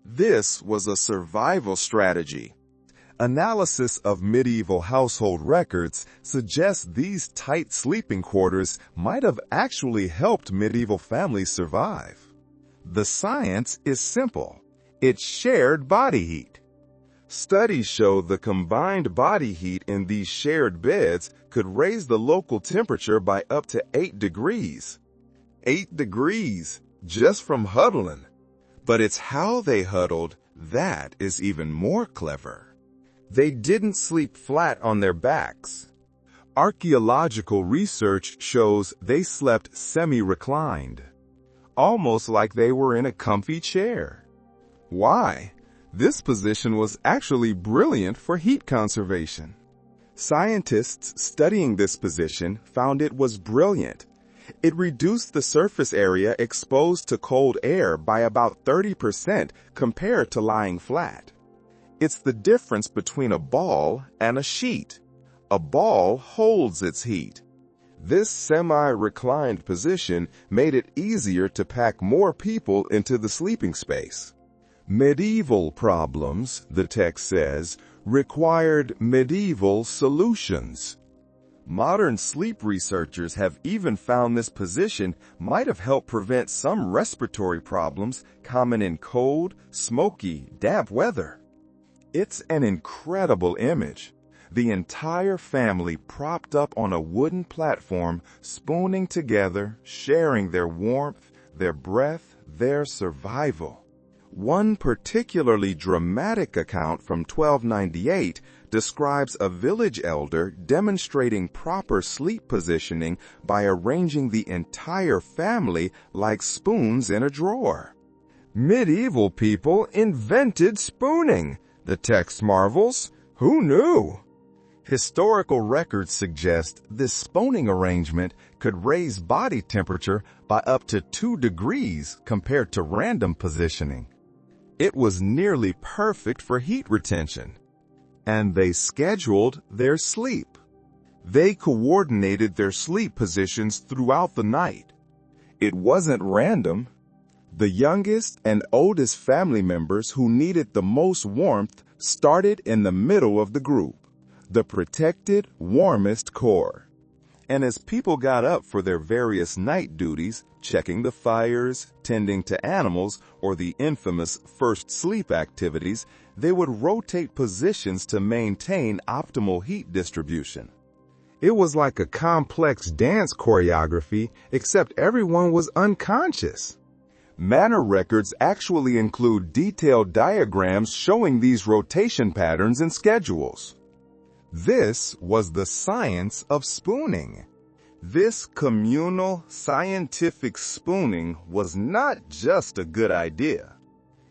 This was a survival strategy. Analysis of medieval household records suggests these tight sleeping quarters might have actually helped medieval families survive. The science is simple. It's shared body heat. Studies show the combined body heat in these shared beds could raise the local temperature by up to 8 degrees. 8 degrees, just from huddling. But it's how they huddled that is even more clever. They didn't sleep flat on their backs. Archaeological research shows they slept semi-reclined, almost like they were in a comfy chair. Why? This position was actually brilliant for heat conservation. Scientists studying this position found it was brilliant. It reduced the surface area exposed to cold air by about 30% compared to lying flat. It's the difference between a ball and a sheet. A ball holds its heat. This semi-reclined position made it easier to pack more people into the sleeping space. Medieval problems, the text says, required medieval solutions. Modern sleep researchers have even found this position might have helped prevent some respiratory problems common in cold, smoky, damp weather. It's an incredible image. The entire family propped up on a wooden platform, spooning together, sharing their warmth, their breath, their survival. One particularly dramatic account from 1298 describes a village elder demonstrating proper sleep positioning by arranging the entire family like spoons in a drawer. Medieval people invented spooning, the text marvels. Who knew? Historical records suggest this spooning arrangement could raise body temperature by up to 2 degrees compared to random positioning. It was nearly perfect for heat retention. And they scheduled their sleep. They coordinated their sleep positions throughout the night. It wasn't random. The youngest and oldest family members who needed the most warmth started in the middle of the group, the protected, warmest core. And as people got up for their various night duties, checking the fires, tending to animals, or the infamous first sleep activities, they would rotate positions to maintain optimal heat distribution. It was like a complex dance choreography, except everyone was unconscious. Manor records actually include detailed diagrams showing these rotation patterns and schedules. This was the science of spooning. This communal, scientific spooning was not just a good idea.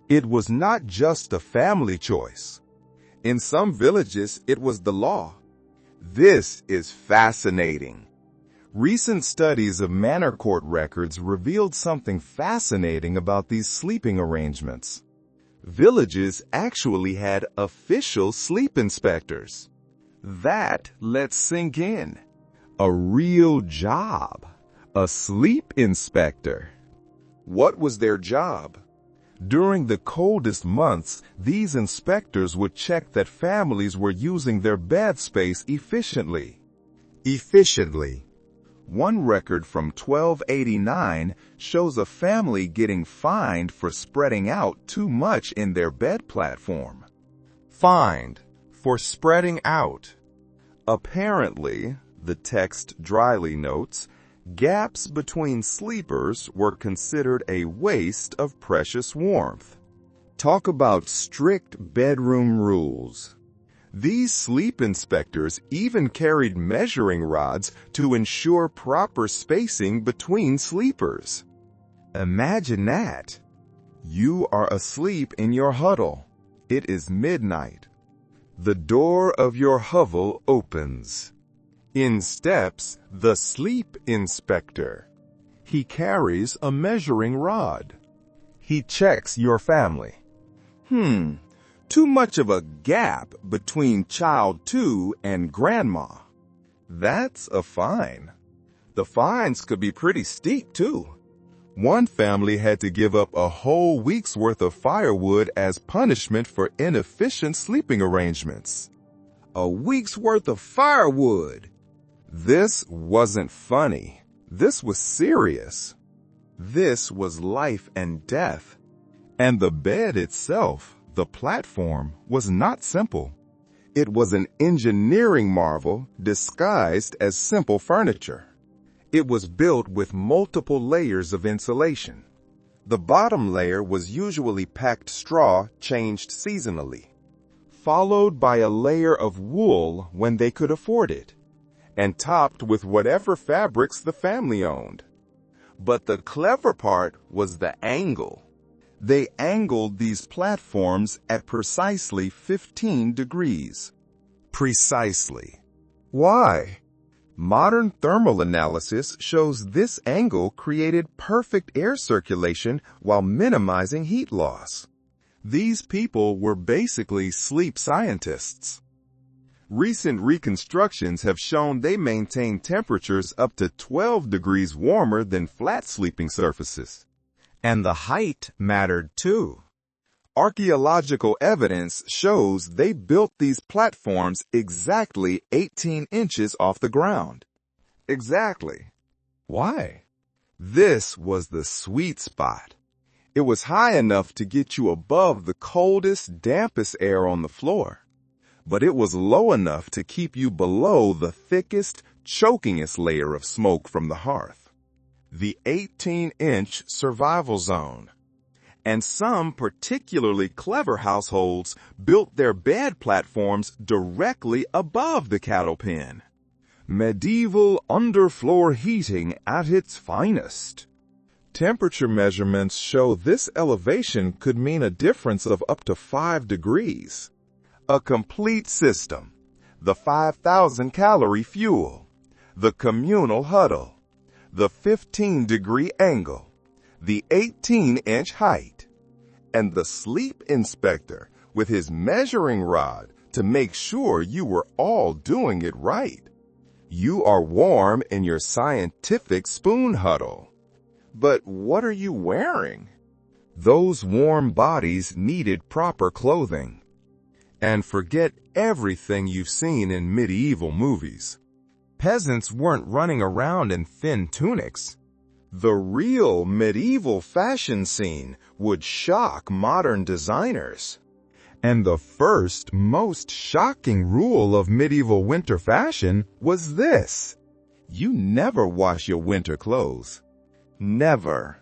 It was not just a family choice. In some villages, it was the law. This is fascinating. Recent studies of manor court records revealed something fascinating about these sleeping arrangements. Villages actually had official sleep inspectors. That let's sink in. A real job. A sleep inspector. What was their job? During the coldest months, these inspectors would check that families were using their bed space efficiently. One record from 1289 shows a family getting fined for spreading out too much in their bed platform. Fined for spreading out. Apparently, the text dryly notes, gaps between sleepers were considered a waste of precious warmth. Talk about strict bedroom rules. These sleep inspectors even carried measuring rods to ensure proper spacing between sleepers. Imagine that. You are asleep in your huddle. It is midnight. The door of your hovel opens. In steps the sleep inspector. He carries a measuring rod. He checks your family. Too much of a gap between child 2 and grandma. That's a fine. The fines could be pretty steep, too. One family had to give up a whole week's worth of firewood as punishment for inefficient sleeping arrangements. A week's worth of firewood! This wasn't funny. This was serious. This was life and death. And the bed itself, the platform, was not simple. It was an engineering marvel disguised as simple furniture. It was built with multiple layers of insulation. The bottom layer was usually packed straw changed seasonally, followed by a layer of wool when they could afford it, and topped with whatever fabrics the family owned. But the clever part was the angle. They angled these platforms at precisely 15 degrees. Precisely. Why? Modern thermal analysis shows this angle created perfect air circulation while minimizing heat loss. These people were basically sleep scientists. Recent reconstructions have shown they maintain temperatures up to 12 degrees warmer than flat sleeping surfaces. And the height mattered too. Archaeological evidence shows they built these platforms exactly 18 inches off the ground. Exactly. Why? This was the sweet spot. It was high enough to get you above the coldest, dampest air on the floor, but it was low enough to keep you below the thickest, chokingest layer of smoke from the hearth. The 18-inch survival zone. And some particularly clever households built their bed platforms directly above the cattle pen. Medieval underfloor heating at its finest. Temperature measurements show this elevation could mean a difference of up to 5 degrees. A complete system. the 5,000-calorie fuel, the communal huddle, the 15-degree angle, the 18-inch height, and the sleep inspector with his measuring rod to make sure you were all doing it right. You are warm in your scientific spoon huddle. But what are you wearing? Those warm bodies needed proper clothing. And forget everything you've seen in medieval movies. Peasants weren't running around in thin tunics. The real medieval fashion scene would shock modern designers. And the first, most shocking rule of medieval winter fashion was this: you never wash your winter clothes. Never.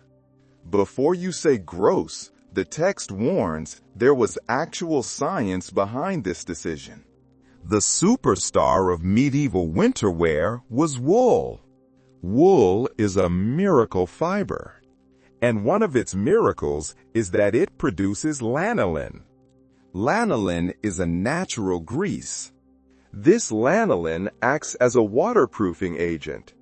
Before you say gross, the text warns there was actual science behind this decision. The superstar of medieval winter wear was wool. Wool is a miracle fiber, and one of its miracles is that it produces lanolin. Lanolin is a natural grease. This lanolin acts as a waterproofing agent.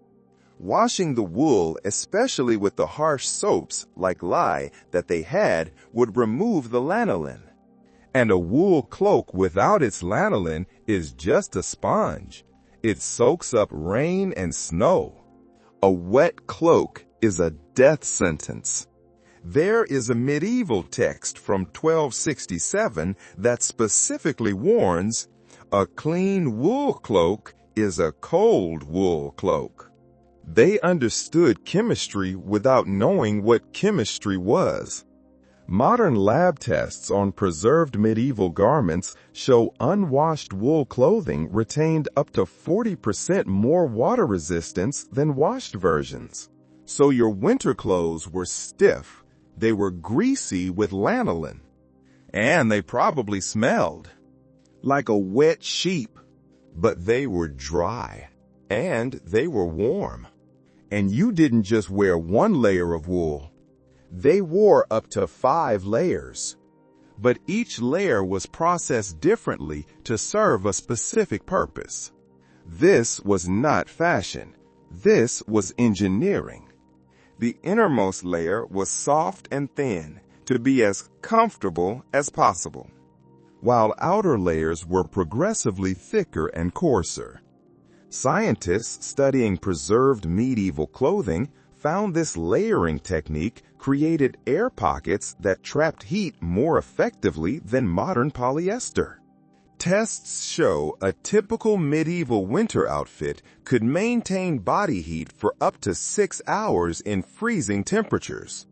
Washing the wool, especially with the harsh soaps like lye that they had, would remove the lanolin. And a wool cloak without its lanolin is just a sponge. It soaks up rain and snow. A wet cloak is a death sentence. There is a medieval text from 1267 that specifically warns, a clean wool cloak is a cold wool cloak. They understood chemistry without knowing what chemistry was. Modern lab tests on preserved medieval garments show unwashed wool clothing retained up to 40% more water resistance than washed versions. So your winter clothes were stiff, they were greasy with lanolin, and they probably smelled like a wet sheep. But they were dry, and they were warm. And you didn't just wear one layer of wool. They wore up to 5 layers. But each layer was processed differently to serve a specific purpose. This was not fashion. This was engineering. The innermost layer was soft and thin to be as comfortable as possible, while outer layers were progressively thicker and coarser. Scientists studying preserved medieval clothing found this layering technique created air pockets that trapped heat more effectively than modern polyester. Tests show a typical medieval winter outfit could maintain body heat for up to 6 hours in freezing temperatures.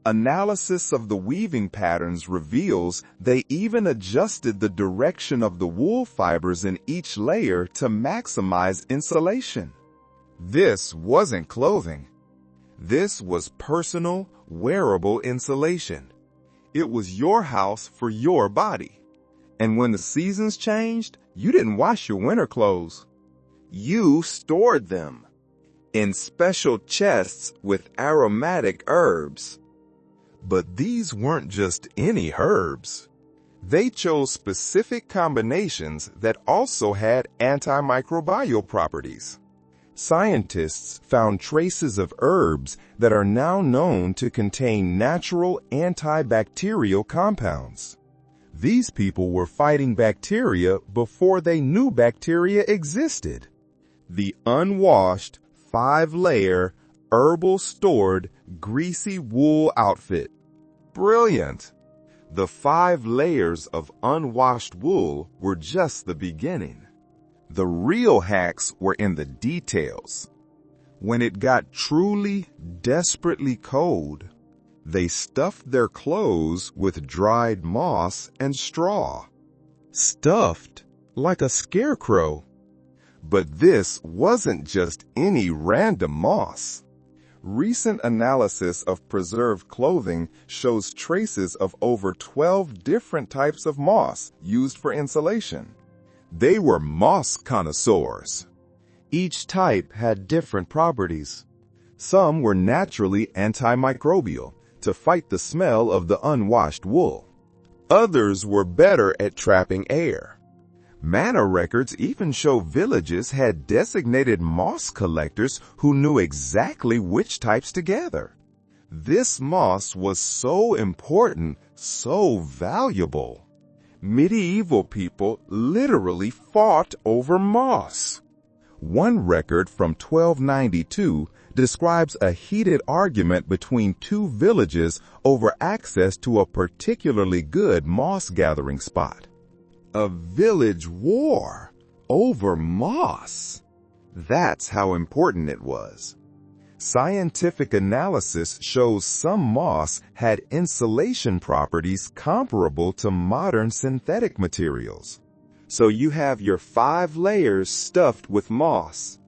Analysis of the weaving patterns reveals they even adjusted the direction of the wool fibers in each layer to maximize insulation. This wasn't clothing. This was personal, wearable insulation. It was your house for your body. And when the seasons changed, you didn't wash your winter clothes. You stored them in special chests with aromatic herbs. But these weren't just any herbs. They chose specific combinations that also had antimicrobial properties. Scientists found traces of herbs that are now known to contain natural antibacterial compounds. These people were fighting bacteria before they knew bacteria existed. The unwashed, 5-layer, herbal stored, greasy wool outfit. Brilliant! The 5 layers of unwashed wool were just the beginning. The real hacks were in the details. When it got truly, desperately cold, they stuffed their clothes with dried moss and straw. Stuffed like a scarecrow. But this wasn't just any random moss. Recent analysis of preserved clothing shows traces of over 12 different types of moss used for insulation. They were moss connoisseurs. Each type had different properties. Some were naturally antimicrobial to fight the smell of the unwashed wool. Others were better at trapping air. Manor records even show villages had designated moss collectors who knew exactly which types to gather. This moss was so important, so valuable. Medieval people literally fought over moss. One record from 1292 describes a heated argument between two villages over access to a particularly good moss gathering spot. A village war over moss. That's how important it was. Scientific analysis shows some moss had insulation properties comparable to modern synthetic materials. So you have your 5 layers stuffed with moss.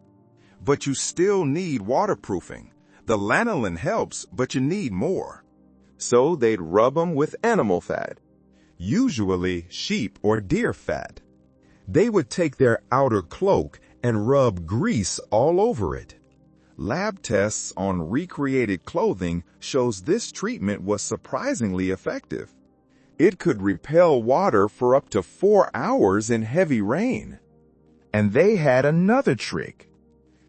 But you still need waterproofing. The lanolin helps, but you need more. So they'd rub them with animal fat, usually sheep or deer fat. They would take their outer cloak and rub grease all over it. Lab tests on recreated clothing shows this treatment was surprisingly effective. It could repel water for up to 4 hours in heavy rain. And they had another trick.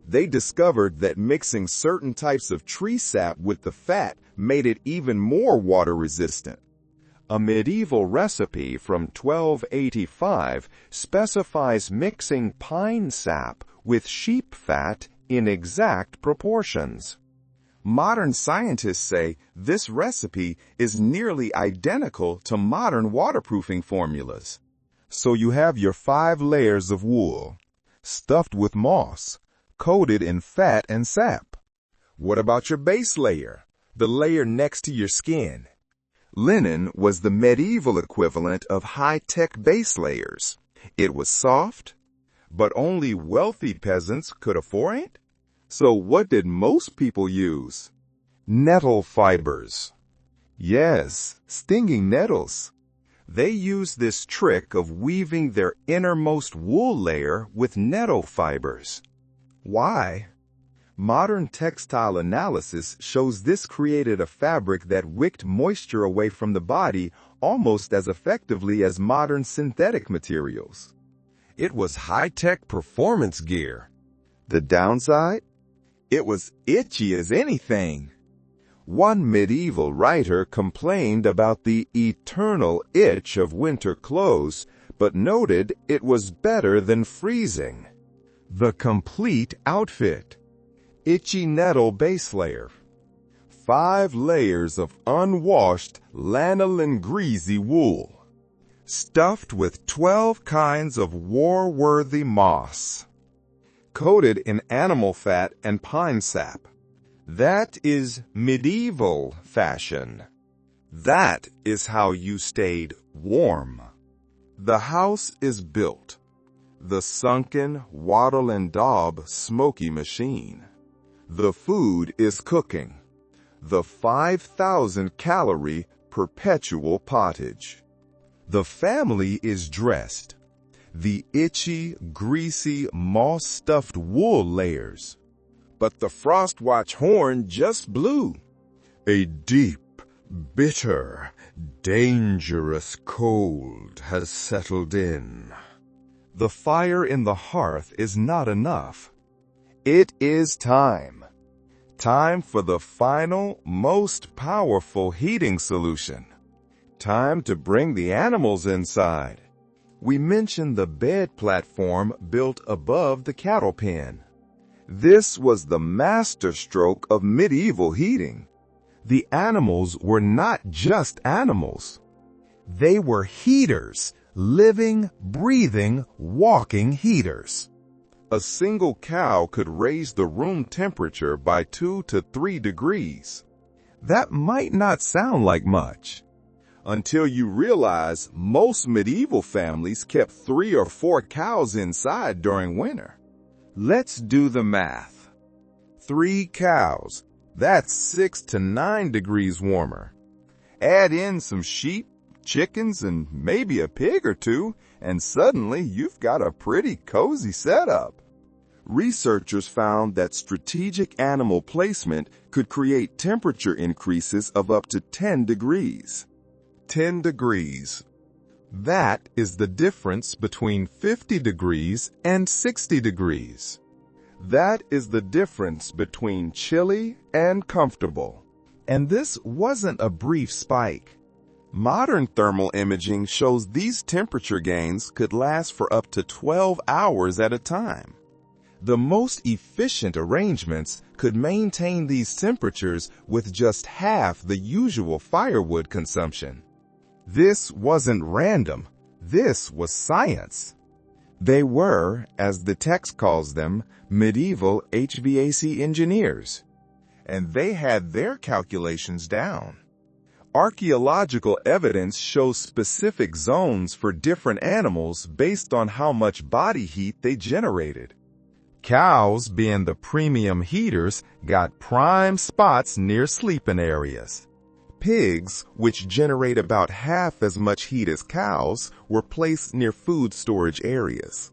They discovered that mixing certain types of tree sap with the fat made it even more water resistant. A medieval recipe from 1285 specifies mixing pine sap with sheep fat in exact proportions. Modern scientists say this recipe is nearly identical to modern waterproofing formulas. So you have your 5 layers of wool, stuffed with moss, coated in fat and sap. What about your base layer, the layer next to your skin? Linen was the medieval equivalent of high-tech base layers. It was soft, but only wealthy peasants could afford it. So what did most people use? Nettle fibers. Yes, stinging nettles. They used this trick of weaving their innermost wool layer with nettle fibers. Why? Modern textile analysis shows this created a fabric that wicked moisture away from the body almost as effectively as modern synthetic materials. It was high-tech performance gear. The downside? It was itchy as anything. One medieval writer complained about the eternal itch of winter clothes, but noted it was better than freezing. The complete outfit. Itchy nettle base layer. 5 layers of unwashed lanolin greasy wool, stuffed with 12 kinds of war-worthy moss, coated in animal fat and pine sap. That is medieval fashion. That is how you stayed warm. The house is built. The sunken wattle and daub smoky machine. The food is cooking. The 5,000-calorie perpetual pottage. The family is dressed. The itchy, greasy, moss-stuffed wool layers. But the Frostwatch horn just blew. A deep, bitter, dangerous cold has settled in. The fire in the hearth is not enough. It is time. Time for the final, most powerful heating solution. Time to bring the animals inside. We mentioned the bed platform built above the cattle pen. This was the masterstroke of medieval heating. The animals were not just animals. They were heaters, living, breathing, walking heaters. A single cow could raise the room temperature by 2 to 3 degrees. That might not sound like much, until you realize most medieval families kept 3 or 4 cows inside during winter. Let's do the math. 3 cows, that's 6 to 9 degrees warmer. Add in some sheep, chickens, and maybe a pig or 2, and suddenly you've got a pretty cozy setup. Researchers found that strategic animal placement could create temperature increases of up to 10 degrees. 10 degrees. That is the difference between 50 degrees and 60 degrees. That is the difference between chilly and comfortable. And this wasn't a brief spike. Modern thermal imaging shows these temperature gains could last for up to 12 hours at a time. The most efficient arrangements could maintain these temperatures with just half the usual firewood consumption. This wasn't random. This was science. They were, as the text calls them, medieval HVAC engineers. And they had their calculations down. Archaeological evidence shows specific zones for different animals based on how much body heat they generated. Cows, being the premium heaters, got prime spots near sleeping areas. Pigs, which generate about half as much heat as cows, were placed near food storage areas.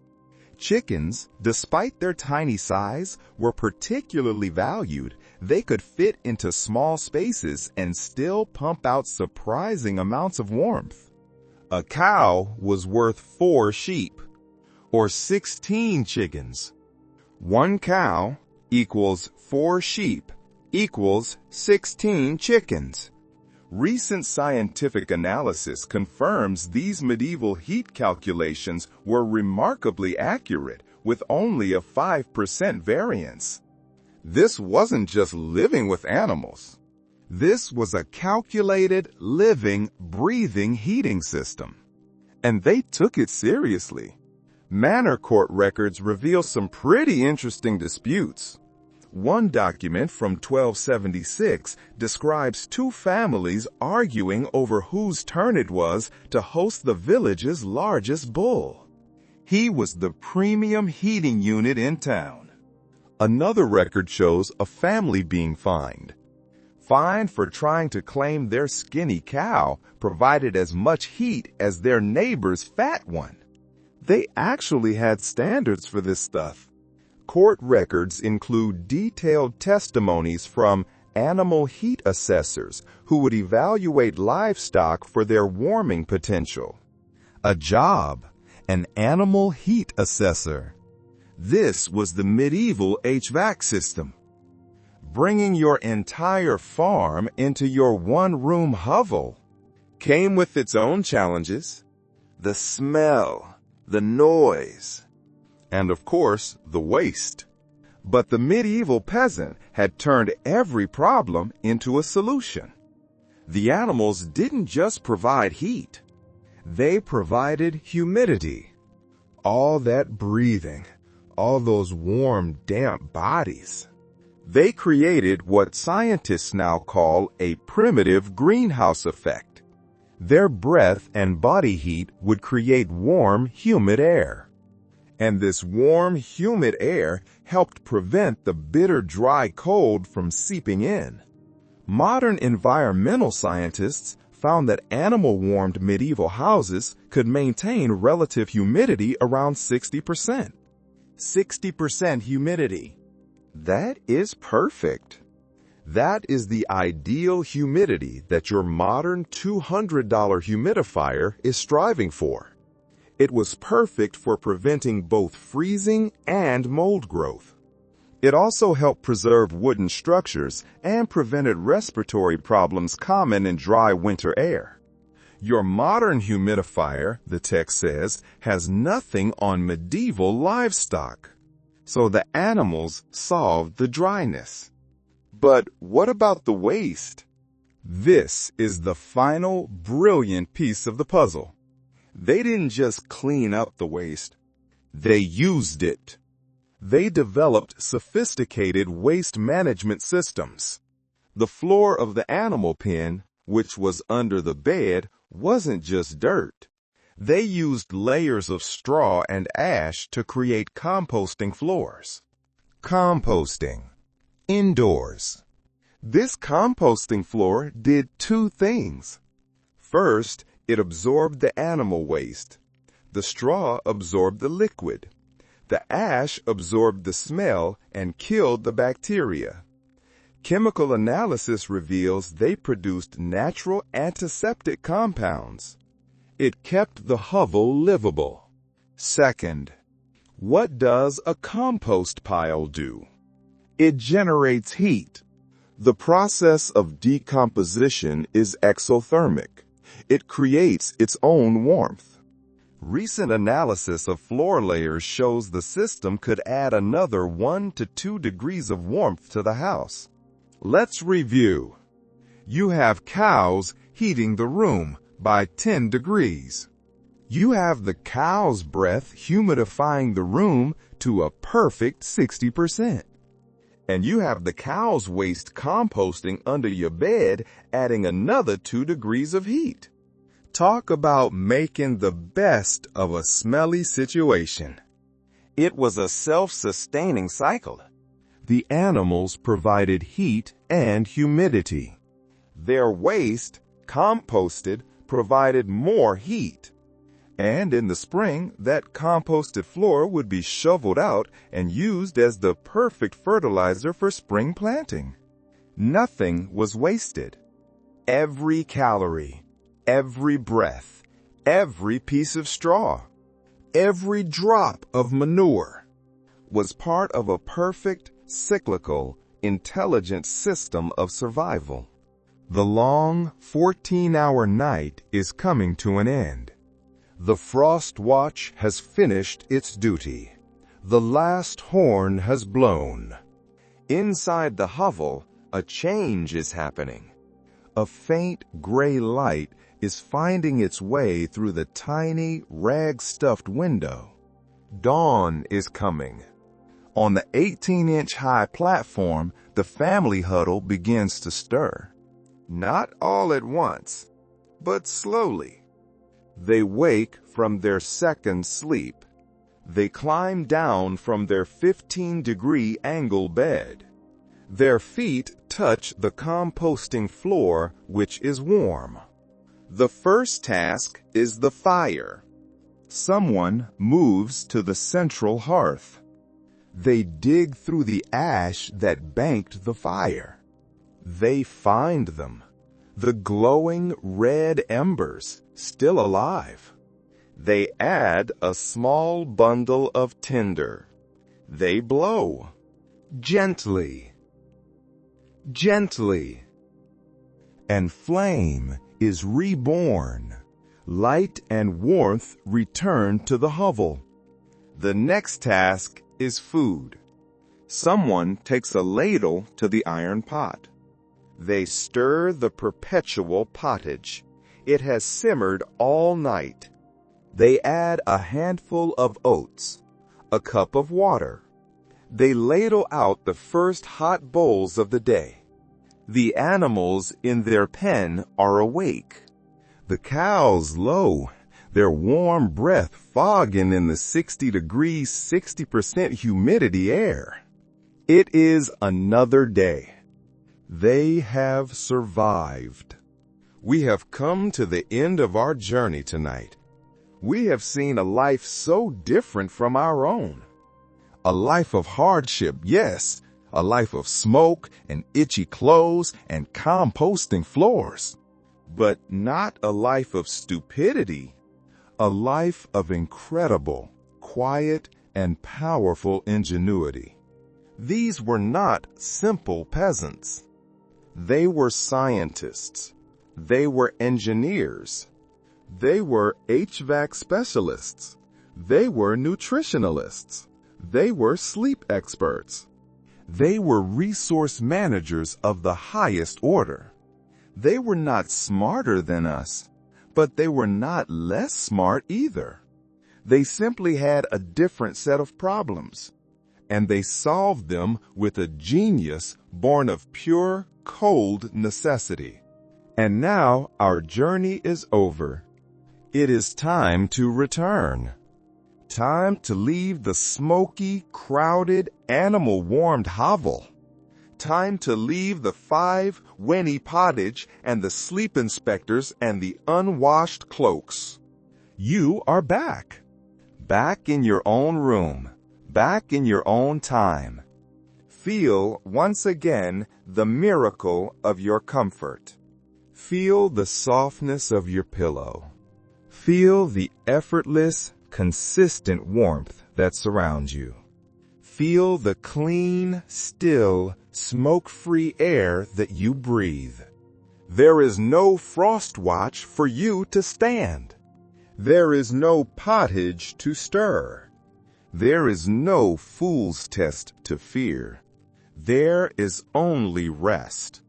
Chickens, despite their tiny size, were particularly valued. They could fit into small spaces and still pump out surprising amounts of warmth. A cow was worth 4 sheep, or 16 chickens. 1 cow equals 4 sheep equals 16 chickens. Recent scientific analysis confirms these medieval heat calculations were remarkably accurate, with only a 5% variance. This wasn't just living with animals. This was a calculated, living, breathing heating system. And they took it seriously. Manor court records reveal some pretty interesting disputes. One document from 1276 describes 2 families arguing over whose turn it was to host the village's largest bull. He was the premium heating unit in town. Another record shows a family being fined. Fined for trying to claim their skinny cow provided as much heat as their neighbor's fat one. They actually had standards for this stuff. Court records include detailed testimonies from animal heat assessors who would evaluate livestock for their warming potential. A job, an animal heat assessor. This was the medieval HVAC system. Bringing your entire farm into your one-room hovel came with its own challenges. The smell, the noise, and of course, the waste. But the medieval peasant had turned every problem into a solution. The animals didn't just provide heat. They provided humidity. All that breathing, all those warm, damp bodies. They created what scientists now call a primitive greenhouse effect. Their breath and body heat would create warm, humid air. And this warm, humid air helped prevent the bitter, dry cold from seeping in. Modern environmental scientists found that animal-warmed medieval houses could maintain relative humidity around 60%. 60% humidity. That is perfect. That is the ideal humidity that your modern $200 humidifier is striving for. It was perfect for preventing both freezing and mold growth. It also helped preserve wooden structures and prevented respiratory problems common in dry winter air. Your modern humidifier, the text says, has nothing on medieval livestock. So the animals solved the dryness. But what about the waste? This is the final brilliant piece of the puzzle. They didn't just clean up the waste. They used it. They developed sophisticated waste management systems. The floor of the animal pen, which was under the bed, wasn't just dirt. They used layers of straw and ash to create composting floors. Composting. Indoors. This composting floor did 2 things. First, it absorbed the animal waste. The straw absorbed the liquid. The ash absorbed the smell and killed the bacteria. Chemical analysis reveals they produced natural antiseptic compounds. It kept the hovel livable. Second, what does a compost pile do? It generates heat. The process of decomposition is exothermic. It creates its own warmth. Recent analysis of floor layers shows the system could add another 1 to 2 degrees of warmth to the house. Let's review. You have cows heating the room by 10 degrees. You have the cow's breath humidifying the room to a perfect 60%. And you have the cow's waste composting under your bed, adding another 2 degrees of heat. Talk about making the best of a smelly situation. It was a self-sustaining cycle. The animals provided heat and humidity. Their waste, composted, provided more heat. And in the spring, that composted floor would be shoveled out and used as the perfect fertilizer for spring planting. Nothing was wasted. Every calorie, every breath, every piece of straw, every drop of manure was part of a perfect, cyclical, intelligent system of survival. The long 14-hour night is coming to an end. The frost watch has finished its duty. The last horn has blown. Inside the hovel, a change is happening. A faint gray light is finding its way through the tiny, rag-stuffed window. Dawn is coming. On the 18-inch high platform, the family huddle begins to stir. Not all at once, but slowly. They wake from their second sleep. They climb down from their 15-degree angle bed. Their feet touch the composting floor, which is warm. The first task is the fire. Someone moves to the central hearth. They dig through the ash that banked the fire. They find them, the glowing red embers, still alive. They add a small bundle of tinder. They blow. Gently. Gently. And flame is reborn. Light and warmth return to the hovel. The next task is food. Someone takes a ladle to the iron pot. They stir the perpetual pottage. It has simmered all night. They add a handful of oats, a cup of water. They ladle out the first hot bowls of the day. The animals in their pen are awake. The cows low, their warm breath fogging in the 60 degrees, 60% humidity air. It is another day. They have survived. We have come to the end of our journey tonight. We have seen a life so different from our own. A life of hardship, yes, a life of smoke and itchy clothes and composting floors. But not a life of stupidity, a life of incredible, quiet, and powerful ingenuity. These were not simple peasants. They were scientists. They were engineers. They were HVAC specialists. They were nutritionalists. They were sleep experts. They were resource managers of the highest order. They were not smarter than us, but they were not less smart either. They simply had a different set of problems, and they solved them with a genius born of pure, cold necessity. And now our journey is over. It is time to return. Time to leave the smoky, crowded, animal-warmed hovel. Time to leave the 5 Winnie pottage and the sleep inspectors and the unwashed cloaks. You are back. Back in your own room. Back in your own time. Feel once again the miracle of your comfort. Feel the softness of your pillow. Feel the effortless, consistent warmth that surrounds you. Feel the clean, still, smoke-free air that you breathe. There is no frost watch for you to stand. There is no pottage to stir. There is no fool's test to fear. There is only rest.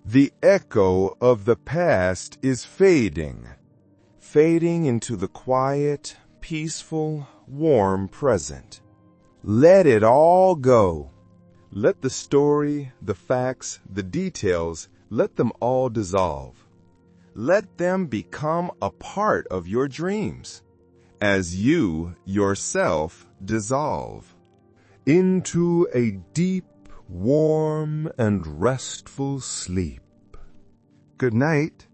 The echo of the past is fading into the quiet, peaceful, warm present. Let it all go. Let the story, the facts, the details, let them all dissolve. Let them become a part of your dreams as you yourself dissolve into a deep, warm, and restful sleep. Good night.